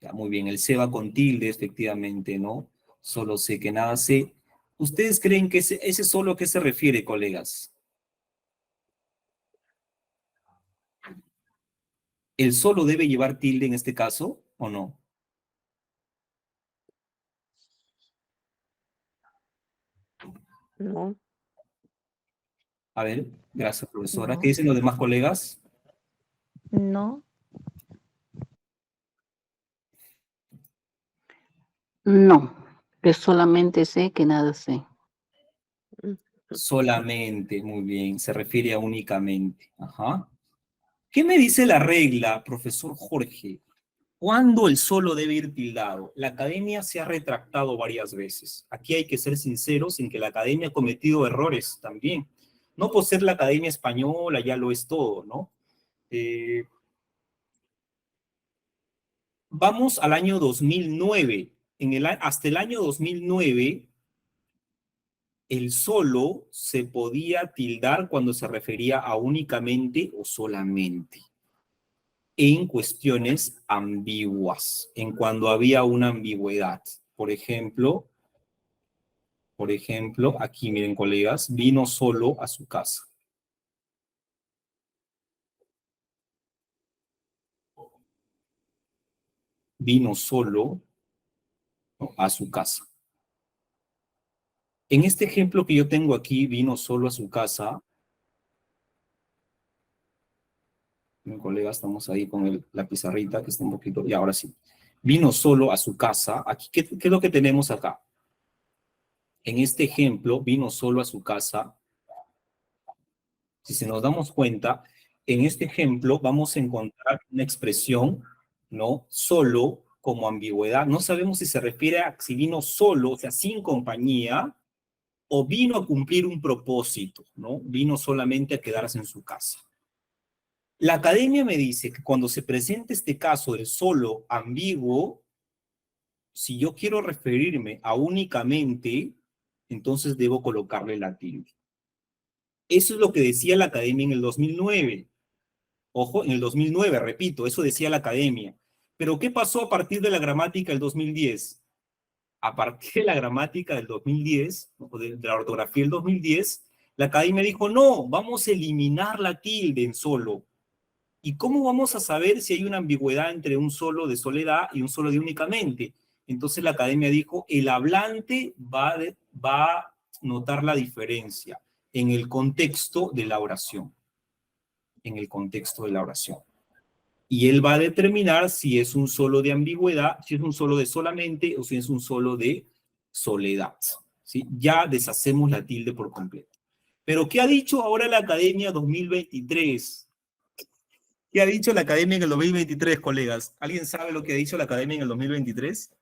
ya, muy bien, el sé va con tilde, efectivamente, ¿no? Solo sé que nada sé. ¿Ustedes creen que ese solo a qué se refiere, colegas? ¿El solo debe llevar tilde en este caso o no? No, A ver, gracias, profesora. ¿Qué No. dicen los demás colegas? No. No, que solamente sé que nada sé. Solamente, muy bien, se refiere a únicamente. Ajá. ¿Qué me dice la regla, profesor Jorge? ¿Cuándo el solo debe ir tildado? La academia se ha retractado varias veces. Aquí hay que ser sinceros en que la academia ha cometido errores también. No por ser la academia española ya lo es todo, ¿no? Vamos al año 2009. Hasta el año 2009, el solo se podía tildar cuando se refería a únicamente o solamente, en cuestiones ambiguas, en cuando había una ambigüedad. Por ejemplo, aquí miren, colegas, vino solo a su casa. Vino solo, ¿no?, a su casa. En este ejemplo que yo tengo aquí, vino solo a su casa. Mi colega, estamos ahí con la pizarrita que está un poquito, y ahora sí. Vino solo a su casa. Aquí, ¿qué es lo que tenemos acá? En este ejemplo, vino solo a su casa. Si se nos damos cuenta, en este ejemplo vamos a encontrar una expresión, ¿no? Solo como ambigüedad. No sabemos si se refiere a si vino solo, o sea, sin compañía, o vino a cumplir un propósito, ¿no? Vino solamente a quedarse en su casa. La academia me dice que cuando se presente este caso del solo ambiguo, si yo quiero referirme a únicamente, entonces debo colocarle la tilde. Eso es lo que decía la academia en el 2009. Ojo, en el 2009, repito, eso decía la academia. Pero ¿qué pasó a partir de la gramática del 2010? A partir de la gramática del 2010, o de la ortografía del 2010, la academia dijo, no, vamos a eliminar la tilde en solo. ¿Y cómo vamos a saber si hay una ambigüedad entre un solo de soledad y un solo de únicamente? Entonces la academia dijo, el hablante va a notar la diferencia en el contexto de la oración. En el contexto de la oración. Y él va a determinar si es un solo de ambigüedad, si es un solo de solamente o si es un solo de soledad. ¿Sí? Ya deshacemos la tilde por completo. Pero ¿qué ha dicho ahora la Academia 2023? ¿Qué ha dicho la Academia en el 2023, colegas? ¿Alguien sabe lo que ha dicho la Academia en el 2023?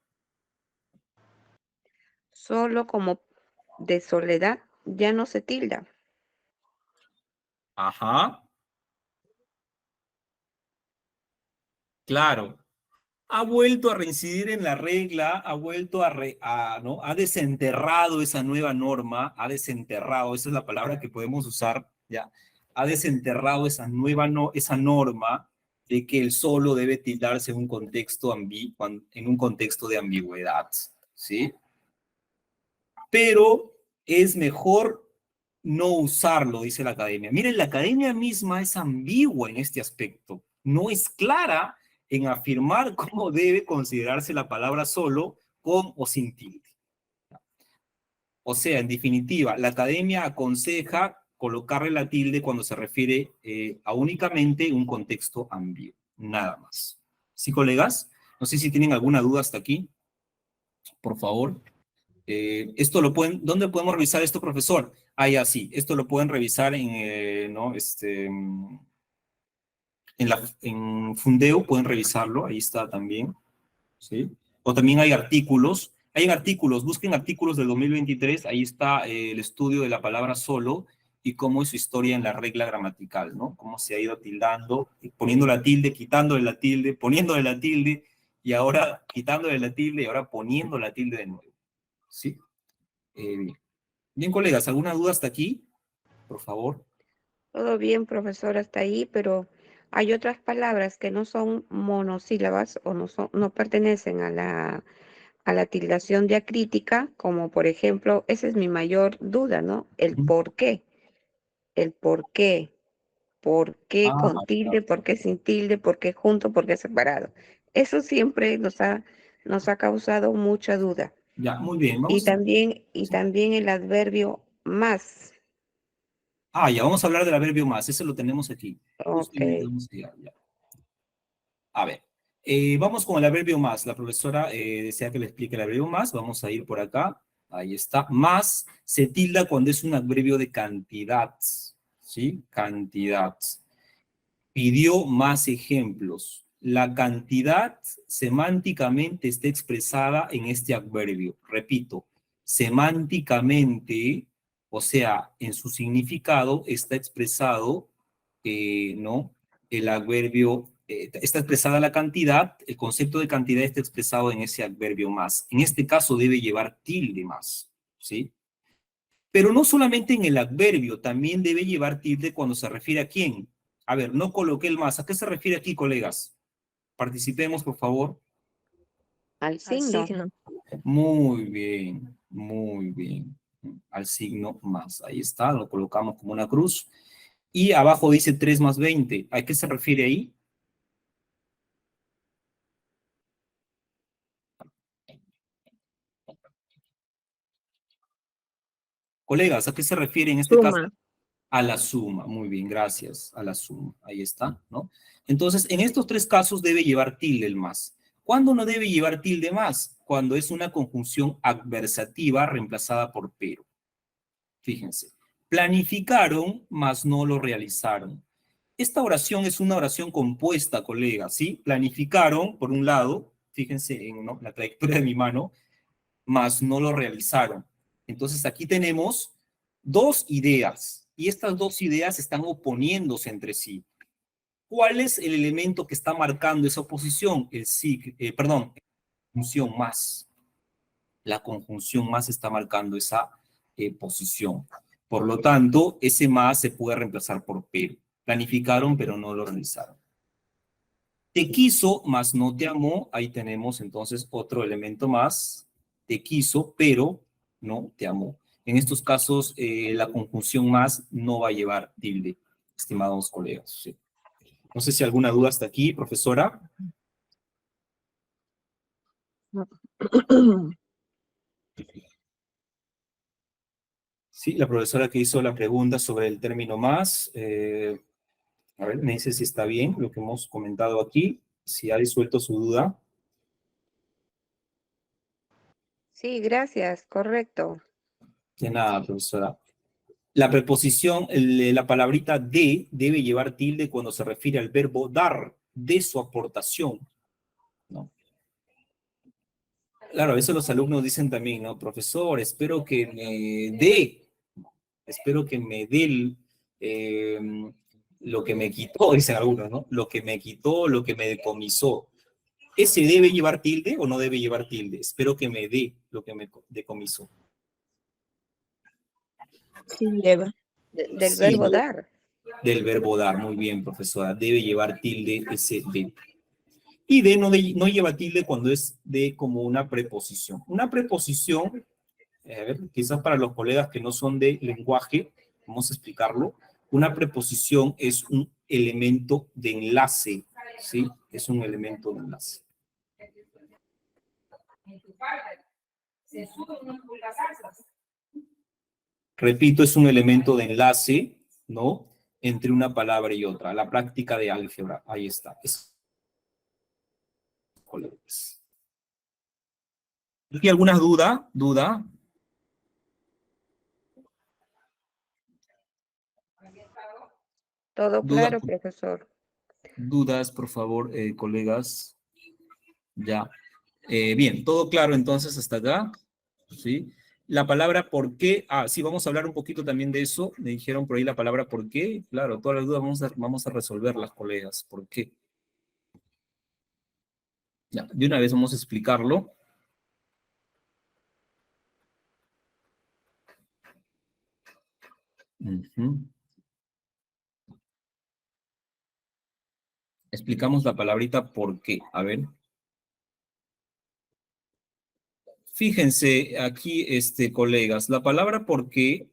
solo como de soledad ya no se tilda. Ajá. Claro. Ha vuelto a reincidir en la regla, ha vuelto ¿no? Ha desenterrado esa nueva norma, ha desenterrado, esa es la palabra que podemos usar, ¿ya? Ha desenterrado esa norma de que el solo debe tildarse en un contexto de ambigüedad, ¿sí? Pero es mejor no usarlo, dice la academia. Miren, la academia misma es ambigua en este aspecto. No es clara en afirmar cómo debe considerarse la palabra solo, con o sin tilde. O sea, en definitiva, la academia aconseja colocarle la tilde cuando se refiere a únicamente un contexto ambiguo, nada más. ¿Sí, colegas? No sé si tienen alguna duda hasta aquí. Por favor. Esto lo pueden, ¿dónde podemos revisar esto, profesor? Ah, ya, sí, esto lo pueden revisar en, ¿no? En Fundeo, pueden revisarlo, ahí está también, ¿sí? O también hay artículos, busquen artículos del 2023, ahí está el estudio de la palabra solo y cómo es su historia en la regla gramatical, ¿no? Cómo se ha ido tildando, poniendo la tilde, quitándole la tilde, poniéndole la tilde, y ahora quitándole la tilde y ahora poniendo la tilde de nuevo, ¿sí? Bien. Bien, colegas, ¿alguna duda hasta aquí? Por favor. Todo bien, profesor, hasta ahí, pero hay otras palabras que no son monosílabas o no pertenecen a la tildación diacrítica, como por ejemplo, esa es mi mayor duda, ¿no? El por qué. El por qué. ¿Por qué Ah, con tilde? ¿Por qué sin tilde? ¿Por qué junto? ¿Por qué separado? Eso siempre nos ha causado mucha duda. ya, muy bien. Y Vamos. también el adverbio más. Ah, ya, vamos a hablar del adverbio más. Ese lo tenemos aquí. Ok. Ya. A ver, vamos con el adverbio más. La profesora desea que le explique el adverbio más. Vamos a ir por acá. Ahí está. Más se tilda cuando es un adverbio de cantidad. ¿Sí? Cantidad. Pidió más ejemplos. La cantidad semánticamente está expresada en este adverbio. Repito, semánticamente, o sea, en su significado está expresado, ¿no? El adverbio, está expresada la cantidad, el concepto de cantidad está expresado en ese adverbio más. En este caso debe llevar tilde más, ¿sí? Pero no solamente en el adverbio, también debe llevar tilde cuando se refiere a quién. A ver, no coloqué el más. ¿A qué se refiere aquí, colegas? Participemos, por favor. Al Al signo. signo. Muy bien, muy bien. Al signo más. Ahí está, lo colocamos como una cruz. Y abajo dice 3 más 20. ¿A qué se refiere ahí? Colegas, ¿a qué se refiere en este caso? Suma. A la suma. Muy bien, gracias. A la suma. Ahí está, ¿no? Entonces, en estos tres casos debe llevar tilde el más. ¿Cuándo no debe llevar tilde más? Cuando es una conjunción adversativa reemplazada por pero. Fíjense. Planificaron, mas no lo realizaron. Esta oración es una oración compuesta, colegas, ¿sí? Planificaron, por un lado, fíjense en, ¿no?, la trayectoria de mi mano, mas no lo realizaron. Entonces aquí tenemos dos ideas, y estas dos ideas están oponiéndose entre sí. ¿Cuál es el elemento que está marcando esa oposición? La conjunción más. La conjunción más está marcando esa posición. Por lo tanto, ese más se puede reemplazar por pero. Planificaron, pero no lo realizaron. Te quiso, mas no te amó. Ahí tenemos entonces otro elemento más. Te quiso, pero no te amó. En estos casos, la conjunción más no va a llevar tilde, estimados colegas. ¿Sí? No sé si alguna duda hasta aquí, profesora. Sí, la profesora que hizo la pregunta sobre el término más. A ver, me dice si está bien lo que hemos comentado aquí, si ha disuelto su duda. Sí, gracias, correcto. De nada, profesora. La preposición, la palabrita de, debe llevar tilde cuando se refiere al verbo dar, de su aportación, ¿no? Claro, a veces los alumnos dicen también, ¿no? Profesor, espero que me dé lo que me quitó, dicen algunos, ¿no? Lo que me quitó, lo que me decomisó. ¿Ese debe llevar tilde o no debe llevar tilde? Espero que me dé lo que me decomisó. Sí, lleva. Del Sí, verbo dar. del verbo dar, muy bien, profesora. Debe llevar tilde ese de. Y de no lleva tilde cuando es de como una preposición. Una preposición, a ver, quizás para los colegas que no son de lenguaje, Vamos a explicarlo. Una preposición es un elemento de enlace, ¿sí? Es un elemento de enlace. Repito, es un elemento de enlace, ¿no? Entre una palabra y otra. La práctica de álgebra, ahí está. ¿Hay alguna duda? ¿Duda? Todo ¿Duda? claro, profesor. Dudas, por favor, colegas. Ya. Bien, todo claro entonces hasta acá. ¿Sí? La palabra por qué. Ah, sí, vamos a hablar un poquito también de eso. Me dijeron por ahí la palabra por qué. Claro, todas las dudas vamos a resolverlas, colegas. ¿Por qué? Ya, de una vez vamos a explicarlo. Ujú. Explicamos la palabrita por qué. A ver. Fíjense aquí, colegas, la palabra por qué,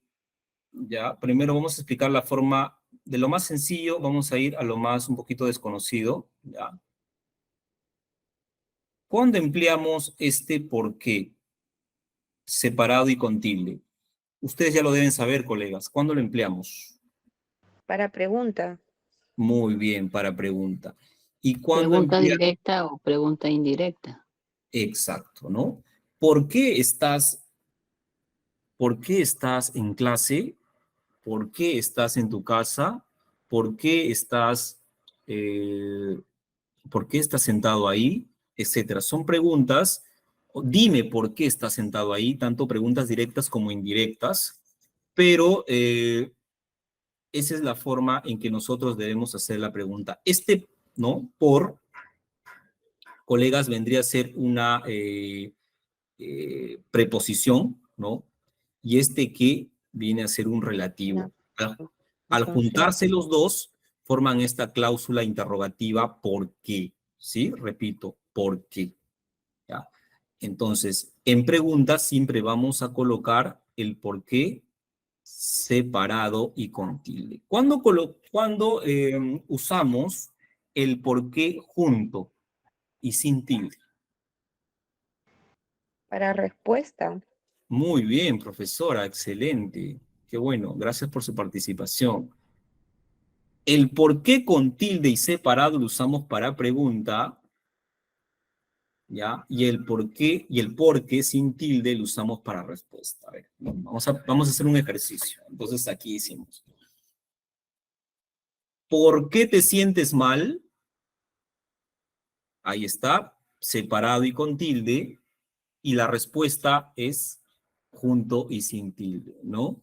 ya, primero vamos a explicar la forma de lo más sencillo, vamos a ir a lo más un poquito desconocido, ya. ¿Cuándo empleamos este por qué separado y con tilde? Ustedes ya lo deben saber, colegas. ¿Cuándo lo empleamos? Para pregunta. Muy bien, para pregunta. ¿Y cuándo Pregunta emplea? directa o pregunta indirecta. Exacto, ¿no? ¿Por qué estás en clase? ¿Por qué estás en tu casa? ¿Por qué eh, ¿por qué estás sentado ahí? Etcétera. Son preguntas. Dime por qué estás sentado ahí, tanto preguntas directas como indirectas, pero esa es la forma en que nosotros debemos hacer la pregunta. ¿No? Por, colegas, vendría a ser una preposición, ¿no? Y que viene a ser un relativo. Al Entonces, juntarse los dos, forman esta cláusula interrogativa, ¿por qué? ¿Sí? Repito, ¿por qué? ¿Ya? Entonces, en preguntas siempre vamos a colocar el por qué separado y con tilde. ¿Cuándo usamos el por qué junto y sin tilde? para respuesta. Muy bien, profesora, excelente. Qué bueno, gracias por su participación. El por qué con tilde y separado lo usamos para pregunta, ¿ya? Y el por qué sin tilde lo usamos para respuesta. A ver, vamos a hacer un ejercicio. Entonces aquí hicimos. ¿Por qué te sientes mal? Ahí está, separado y con tilde. Y la respuesta es junto y sin tilde, ¿no?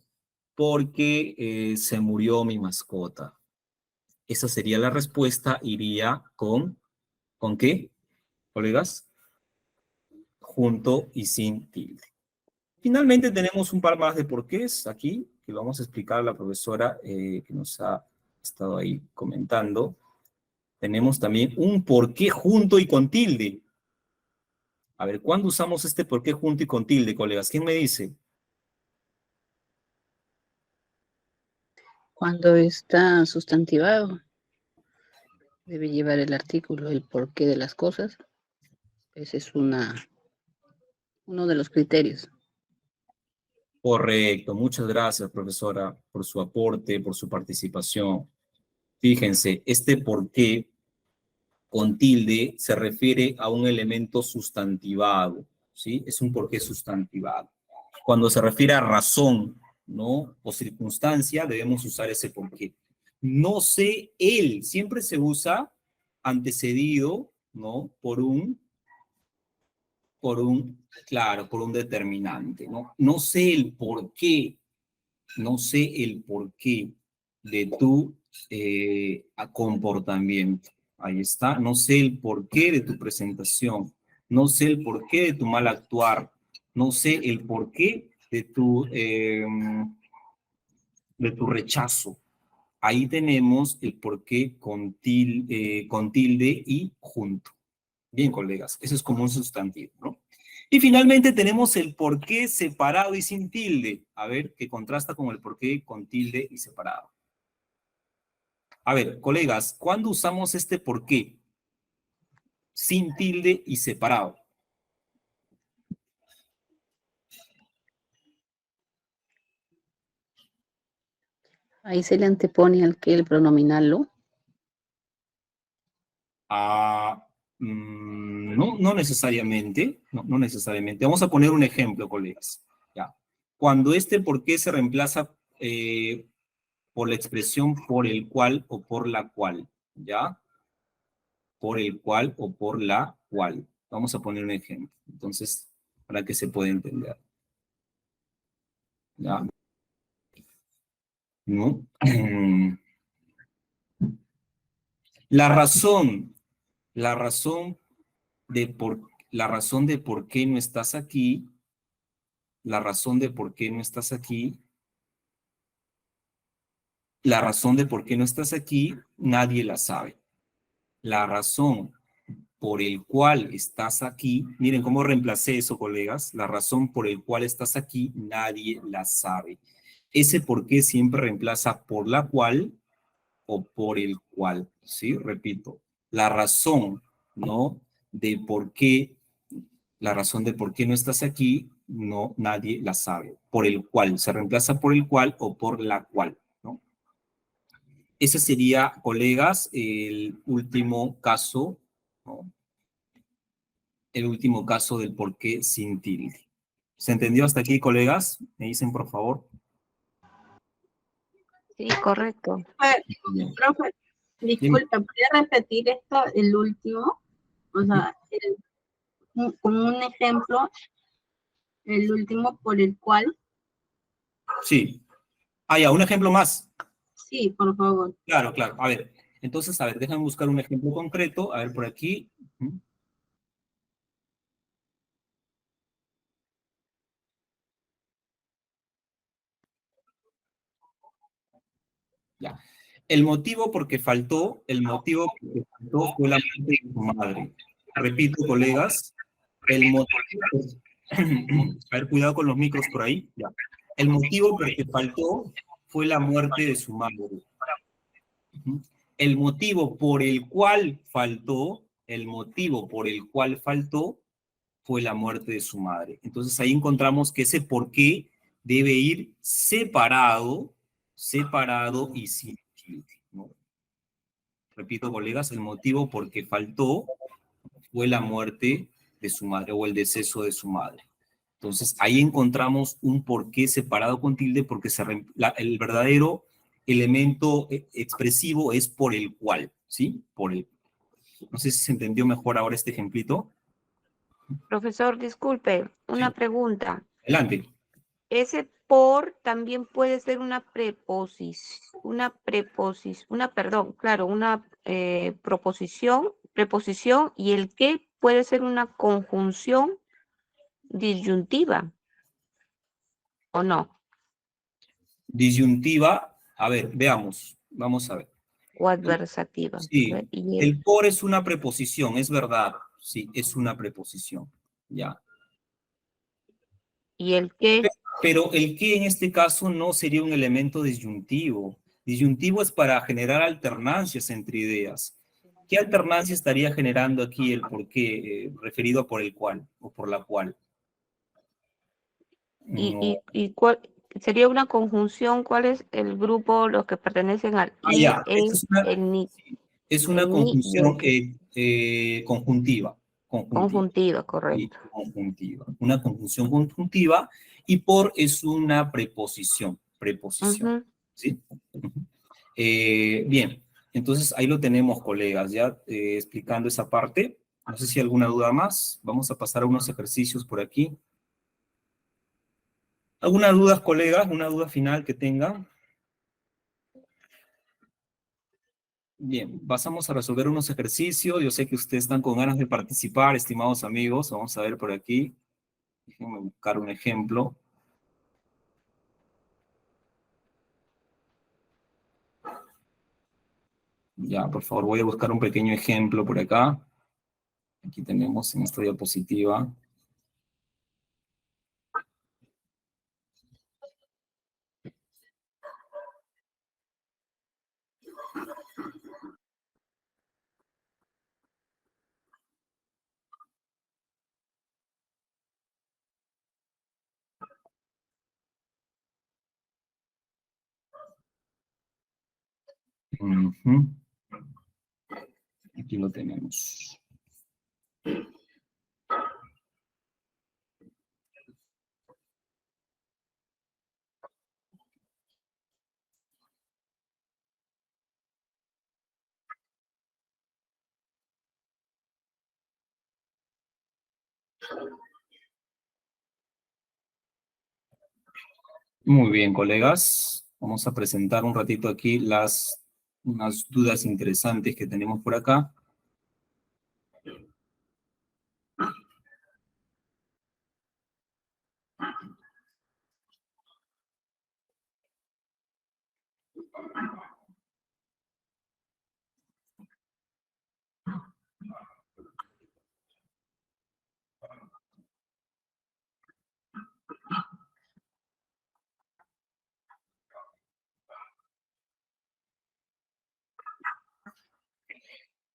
Porque se murió mi mascota. Esa sería la respuesta, iría ¿con qué, colegas? Junto y sin tilde. Finalmente tenemos un par más de porqués aquí, que lo vamos a explicar a la profesora que nos ha estado ahí comentando. Tenemos también un porqué junto y con tilde. A ver, ¿cuándo usamos este porqué junto y con tilde, colegas? ¿Quién me dice? Cuando está sustantivado, debe llevar el artículo, el porqué de las cosas. Ese es uno de los criterios. Correcto, muchas gracias, profesora, por su aporte, por su participación. Fíjense, este por qué con tilde se refiere a un elemento sustantivado, ¿sí? Es un por qué sustantivado. Cuando se refiere a razón, ¿no? O circunstancia, debemos usar ese por qué. No sé él, siempre se usa antecedido, ¿no? Claro, por un determinante, ¿no? No sé el por qué, no sé el porqué de tu comportamiento. Ahí está. No sé el porqué de tu presentación. No sé el porqué de tu mal actuar. No sé el porqué de tu rechazo. Ahí tenemos el porqué con tilde y junto. Bien, colegas, eso es como un sustantivo, ¿no? Y finalmente tenemos el por qué separado y sin tilde. A ver, que contrasta con el por qué con tilde y separado. A ver, colegas, ¿cuándo usamos este por qué? Sin tilde y separado. Ahí se le antepone al que el pronominal lo. No necesariamente, no necesariamente. Vamos a poner un ejemplo, colegas. Ya. Cuando este por qué se reemplaza por la expresión por el cual o por la cual, ¿ya? Por el cual o por la cual. Vamos a poner un ejemplo. Entonces, para que se pueda entender. ¿Ya? ¿No? La razón de por qué no estás aquí, la razón de por qué no estás aquí, la razón de por qué no estás aquí, nadie la sabe. La razón por el cual estás aquí, miren cómo reemplacé eso, colegas, la razón por el cual estás aquí, nadie la sabe. Ese por qué siempre reemplaza por la cual o por el cual, ¿sí? Repito, la razón, ¿no? De por qué, la razón de por qué no estás aquí, no, nadie la sabe. Por el cual, se reemplaza por el cual o por la cual, ¿no? Ese sería, colegas, el último caso, ¿no? El último caso del por qué sin tilde. ¿Se entendió hasta aquí, colegas? Me dicen, por favor. Sí, correcto. Bien. Profe, disculpa, ¿podría repetir esto, el último? O sea, como un ejemplo, el último por el cual. Sí. Ah, ya, un ejemplo más. Sí, por favor. Claro, claro. A ver, entonces, a ver, déjame buscar un ejemplo concreto. A ver, por aquí. Ya. El motivo por qué faltó fue la muerte de su madre. Repito, colegas, el motivo... A ver, cuidado con los micros por ahí. Ya. El motivo por qué faltó fue la muerte de su madre. El motivo por el cual faltó, fue la muerte de su madre. Entonces ahí encontramos que ese por qué debe ir separado y sin tilde, ¿no? Repito, colegas, el motivo por qué faltó fue la muerte de su madre o el deceso de su madre. Entonces ahí encontramos un por qué separado con tilde porque el verdadero elemento expresivo es por el cual, ¿sí? No sé si se entendió mejor ahora este ejemplito. Profesor, disculpe, una Sí. pregunta. Adelante. Ese por también puede ser una preposición, y el que puede ser una conjunción disyuntiva, ¿o no? Disyuntiva, a ver, veamos, vamos a ver. O adversativa. Sí, A ver, el por es una preposición, es verdad, sí, es una preposición, ya. y el que, Pero el que en este caso no sería un elemento disyuntivo. Disyuntivo es para generar alternancias entre ideas. ¿Qué alternancia estaría generando aquí el por qué, referido a por el cual o por la cual? No. y cuál sería una conjunción. ¿Cuál es el grupo, los que pertenecen al i, Ya, el ni? es una El ni y el conjunción que. conjuntiva. Conjuntiva, Sí, correcto. conjuntiva. Una conjunción conjuntiva y por es una preposición. Ujú. ¿Sí? Bien, entonces ahí lo tenemos, colegas, ya explicando esa parte. No sé si hay alguna duda más. Vamos a pasar a unos ejercicios por aquí. ¿Alguna duda, colegas? ¿Una duda final que tengan? Bien, pasamos a resolver unos ejercicios. Yo sé que ustedes están con ganas de participar, estimados amigos. Vamos a ver por aquí. Déjenme buscar un ejemplo. Ya, por favor, voy a buscar un pequeño ejemplo por acá. Aquí tenemos en esta diapositiva. Ujú. Aquí lo tenemos. Muy bien, colegas. Vamos a presentar un ratito aquí unas dudas interesantes que tenemos por acá.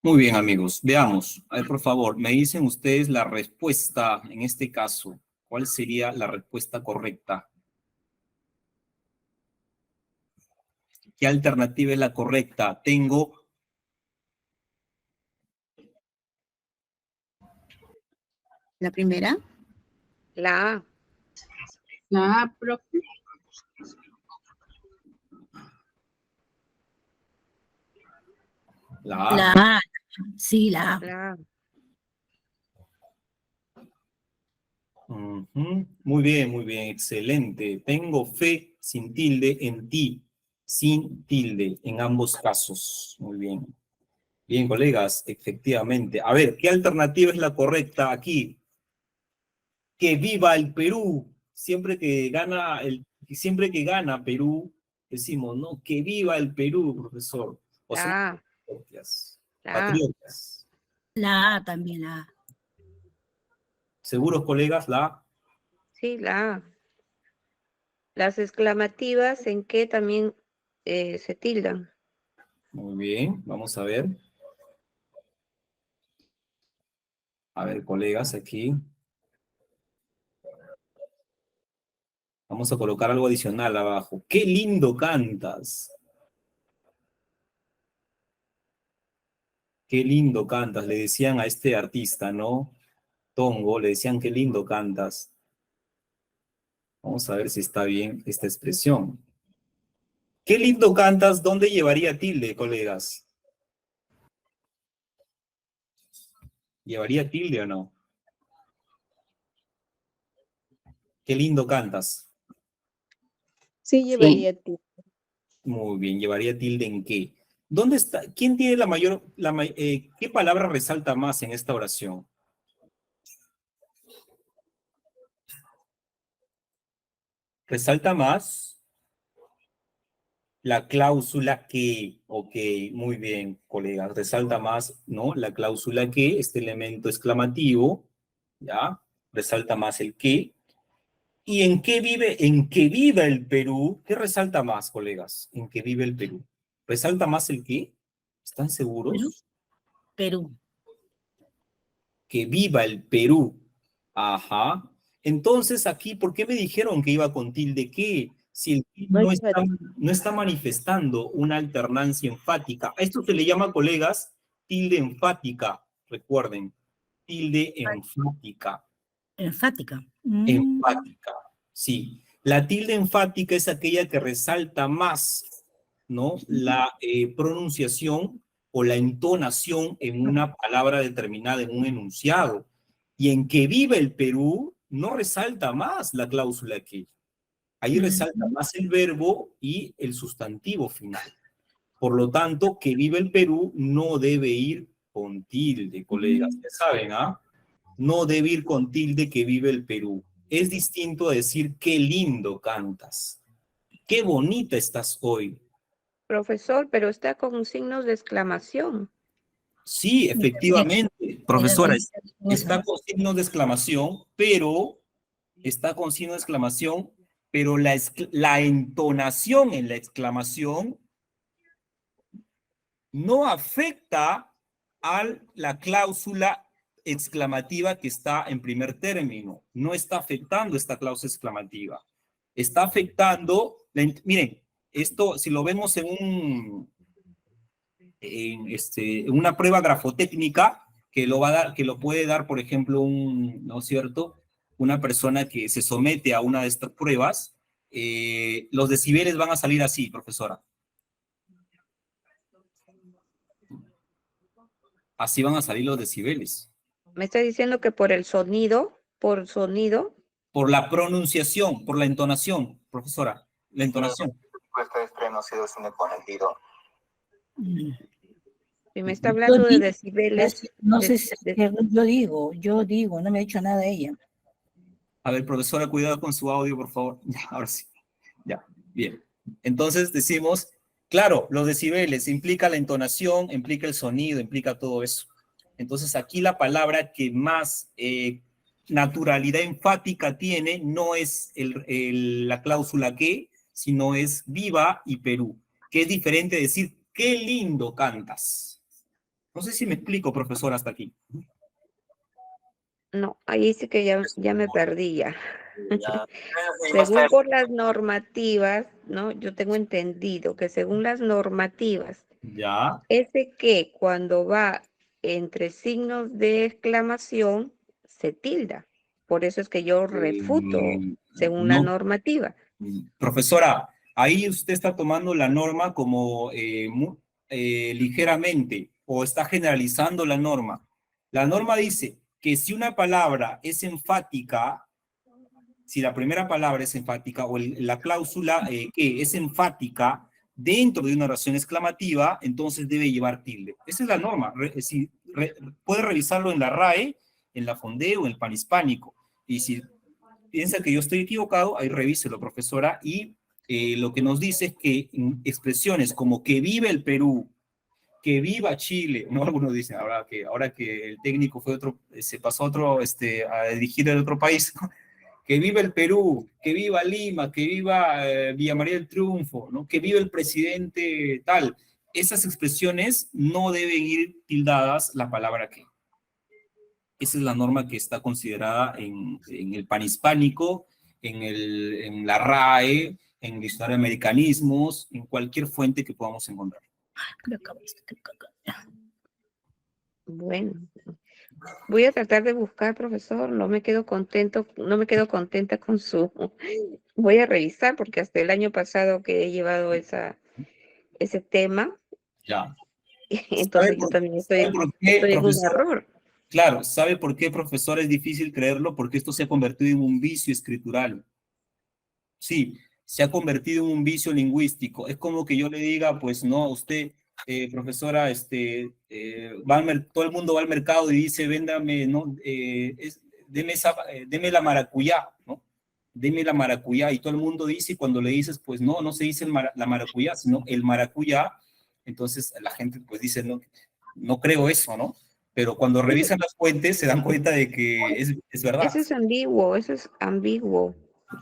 Muy bien, amigos. Veamos. A ver, por favor, me dicen ustedes la respuesta en este caso. ¿Cuál sería la respuesta correcta? ¿Qué alternativa es la correcta? Tengo La primera. La A. La A, profe. la A. La A, sí, la A. La A. Ujú. Muy bien, excelente. Tengo fe sin tilde en ti, sin tilde en ambos casos. Muy bien. Bien, colegas, efectivamente. A ver, ¿qué alternativa es la correcta aquí? Que viva el Perú. Siempre que gana Perú, decimos, ¿no? Que viva el Perú, profesor. O somos La A. patriotas. La A. Patriotas. La A también, la A. ¿Seguros, colegas? La Sí, la A. Las exclamativas en que también se tildan. Muy bien, vamos a ver. A ver, colegas, aquí. Vamos a colocar algo adicional abajo. ¡Qué lindo cantas! ¡Qué lindo cantas! Le decían a este artista, ¿no? Tongo, le decían, qué lindo cantas. Vamos a ver si está bien esta expresión. Qué lindo cantas, ¿dónde llevaría tilde, colegas? ¿Llevaría tilde o no? Qué lindo cantas. Sí, llevaría ti. Muy bien, ¿llevaría tilde en qué? ¿Dónde está? ¿Quién tiene qué palabra resalta más en esta oración? Resalta más la cláusula que, ok, muy bien, colegas, resalta más, ¿no? La cláusula que, este elemento exclamativo, ¿ya? Resalta más el que. ¿Y en qué vive? En que viva el Perú. ¿Qué resalta más, colegas? En que vive el Perú. ¿Resalta más el qué? ¿Están seguros? Perú. Que viva el Perú. Ajá. Entonces aquí, ¿por qué me dijeron que iba con tilde qué? Si el tilde no está manifestando una alternancia enfática. A esto se le llama, colegas, tilde enfática. Recuerden, tilde enfática. Enfática. Enfática, sí. La tilde enfática es aquella que resalta más, ¿no? La pronunciación o la entonación en una palabra determinada, en un enunciado. Y en que vive el Perú, no resalta más la cláusula que. Ahí resalta más el verbo y el sustantivo final. Por lo tanto, que vive el Perú no debe ir con tilde, colegas. Ya saben, ¿ah? No debe ir con tilde que vive el Perú. Es distinto a decir qué lindo cantas. Qué bonita estás hoy. Profesor, pero está con signos de exclamación. Sí, efectivamente, profesora, está con signos de exclamación, pero la entonación en la exclamación no afecta a la cláusula exclamativa que está en primer término. No está afectando esta cláusula exclamativa. Está afectando, miren, esto si lo vemos en en una prueba grafotécnica que lo va a dar, que lo puede dar, por ejemplo, ¿no es cierto?, una persona que se somete a una de estas pruebas, los decibeles van a salir así, profesora. Así van a salir los decibeles. Me está diciendo que por el sonido, por sonido. Por la pronunciación, por la entonación, profesora, la entonación. Y me está hablando de decibeles. No sé si yo digo, no me ha dicho nada ella. A ver, profesora, cuidado con su audio, por favor. Ya, ahora sí. Ya, bien. Entonces decimos, claro, los decibeles implica la entonación, implica el sonido, implica todo eso. Entonces aquí la palabra que más naturalidad enfática tiene no es la cláusula que, sino es viva y Perú, que es diferente de decir, qué lindo cantas. No sé si me explico, profesor, hasta aquí. No, ahí sí que ya me perdí ya. Según por las normativas, ¿no? Yo tengo entendido que según las normativas, ya, ese que cuando va entre signos de exclamación se tilda. Por eso es que yo refuto según la no, normativa. profesora, ahí usted está tomando la norma como ligeramente, o está generalizando la norma. La norma dice que si una palabra es enfática, si la primera palabra es enfática, o la cláusula que es enfática dentro de una oración exclamativa, entonces debe llevar tilde. Esa es la norma. Puede revisarlo en la RAE, en la Fondeo, en el Panhispánico. Y si piensa que yo estoy equivocado, ahí revíselo, profesora, y lo que nos dice es que expresiones como que vive el Perú, que viva Chile, ¿no? Algunos dicen, ahora que el técnico se pasó a dirigir el otro país, ¿no? Que viva el Perú, que viva Lima, que viva Villa María del Triunfo, ¿no? Que viva el presidente tal. Esas expresiones no deben ir tildadas la palabra que. Esa es la norma que está considerada en el Panhispánico, en la RAE, en el Diccionario de Americanismos, en cualquier fuente que podamos encontrar. Bueno, voy a tratar de buscar, profesor. No me quedo contenta con su. Voy a revisar porque hasta el año pasado que he llevado ese tema. Ya. Entonces yo también estoy en un error. Claro, ¿sabe por qué, profesor? Es difícil creerlo, porque esto se ha convertido en un vicio escritural. Sí, se ha convertido en un vicio lingüístico. Es como que yo le diga, pues no, usted, profesora, todo el mundo va al mercado y dice, véndame, ¿no? Deme la maracuyá, ¿no? Deme la maracuyá. Y todo el mundo dice, y cuando le dices, pues no se dice la maracuyá, sino el maracuyá. Entonces la gente pues dice, no creo eso, ¿no? Pero cuando revisan las fuentes se dan cuenta de que es verdad. Eso es ambiguo.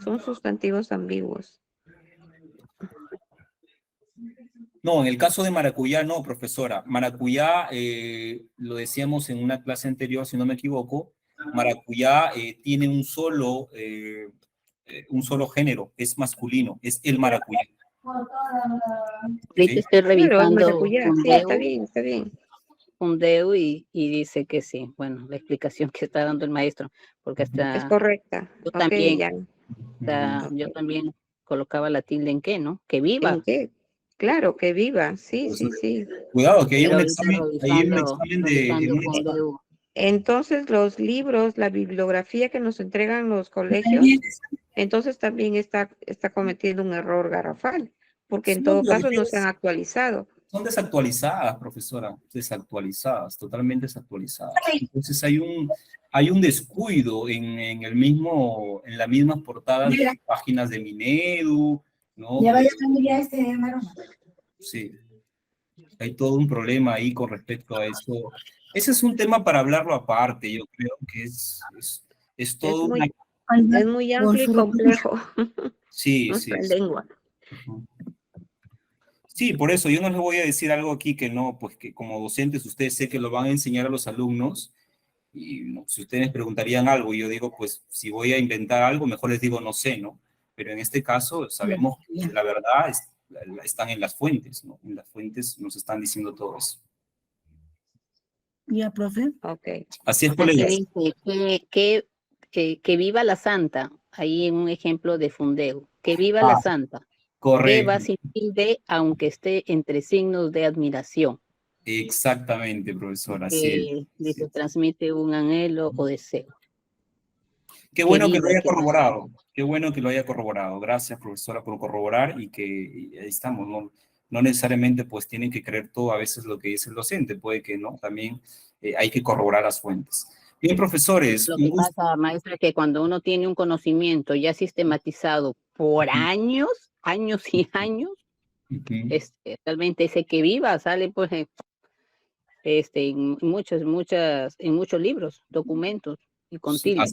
Son sustantivos ambiguos. No, en el caso de maracuyá no, profesora. Maracuyá, lo decíamos en una clase anterior, si no me equivoco, maracuyá tiene un solo género, es masculino, es el maracuyá. Ahorita estoy revisando maracuyá, sí, está bien. Fundeu y dice que sí. Bueno, la explicación que está dando el maestro, porque hasta es correcta. Yo también colocaba la tilde en qué, ¿no? Que viva. ¿En qué? Claro, que viva, sí. Cuidado, que hay un examen de. Entonces los libros, la bibliografía que nos entregan los colegios, entonces también está cometiendo un error garrafal, porque en todo caso no se han actualizado. Son desactualizadas, profesora, totalmente desactualizadas. Entonces hay un descuido en las mismas portadas de las páginas de Minedu, ¿no? Ya vaya ya Maroma. Sí, hay todo un problema ahí con respecto a eso. Ese es un tema para hablarlo aparte, yo creo que es todo es muy amplio y complejo. Sí, nuestra lengua. Sí, por eso yo no les voy a decir algo aquí que no, pues que como docentes ustedes sé que lo van a enseñar a los alumnos y no, si ustedes preguntarían algo, yo digo, pues si voy a inventar algo, mejor les digo no sé, ¿no? Pero en este caso sabemos que la verdad están en las fuentes, ¿no? En las fuentes nos están diciendo todo eso. Ya, profe. Ok. Así es, Aquí colegas. dice que viva la santa, ahí en un ejemplo de fundeo. Que viva la santa. Que Correcto. va sin tilde, aunque esté entre signos de admiración. Exactamente, profesor, así es. Que dice, transmite un anhelo o deseo. Qué bueno que lo viva, haya que va corroborado. Qué bueno que lo haya corroborado. Gracias, profesora, por corroborar y ahí estamos. No necesariamente pues tienen que creer todo a veces lo que dice el docente. Puede que no. También hay que corroborar las fuentes. Bien, profesores. Lo un que gusto. pasa, maestra, que cuando uno tiene un conocimiento ya sistematizado por años y años, realmente ese que viva sale pues en muchos libros, documentos y con Sí, tilde.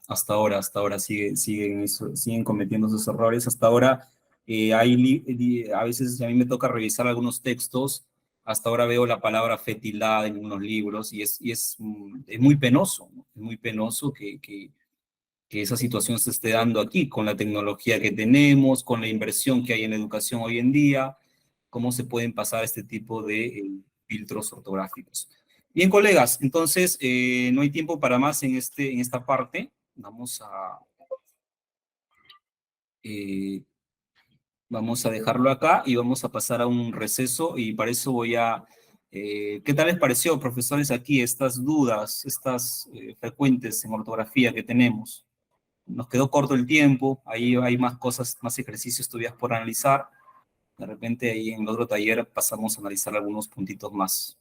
hasta ahora siguen cometiendo esos errores. Hasta ahora a veces a mí me toca revisar algunos textos. Hasta ahora veo la palabra fetilada en unos libros y es muy penoso, ¿no? Es muy penoso que esa situación se esté dando aquí con la tecnología que tenemos, con la inversión que hay en educación hoy en día, cómo se pueden pasar este tipo de filtros ortográficos. Bien, colegas, entonces no hay tiempo para más en esta parte. Vamos a dejarlo acá y vamos a pasar a un receso y para eso ¿qué tal les pareció, profesores, aquí estas dudas, estas frecuentes en ortografía que tenemos? Nos quedó corto el tiempo, ahí hay más cosas, más ejercicios todavía por analizar. De repente ahí en el otro taller pasamos a analizar algunos puntitos más.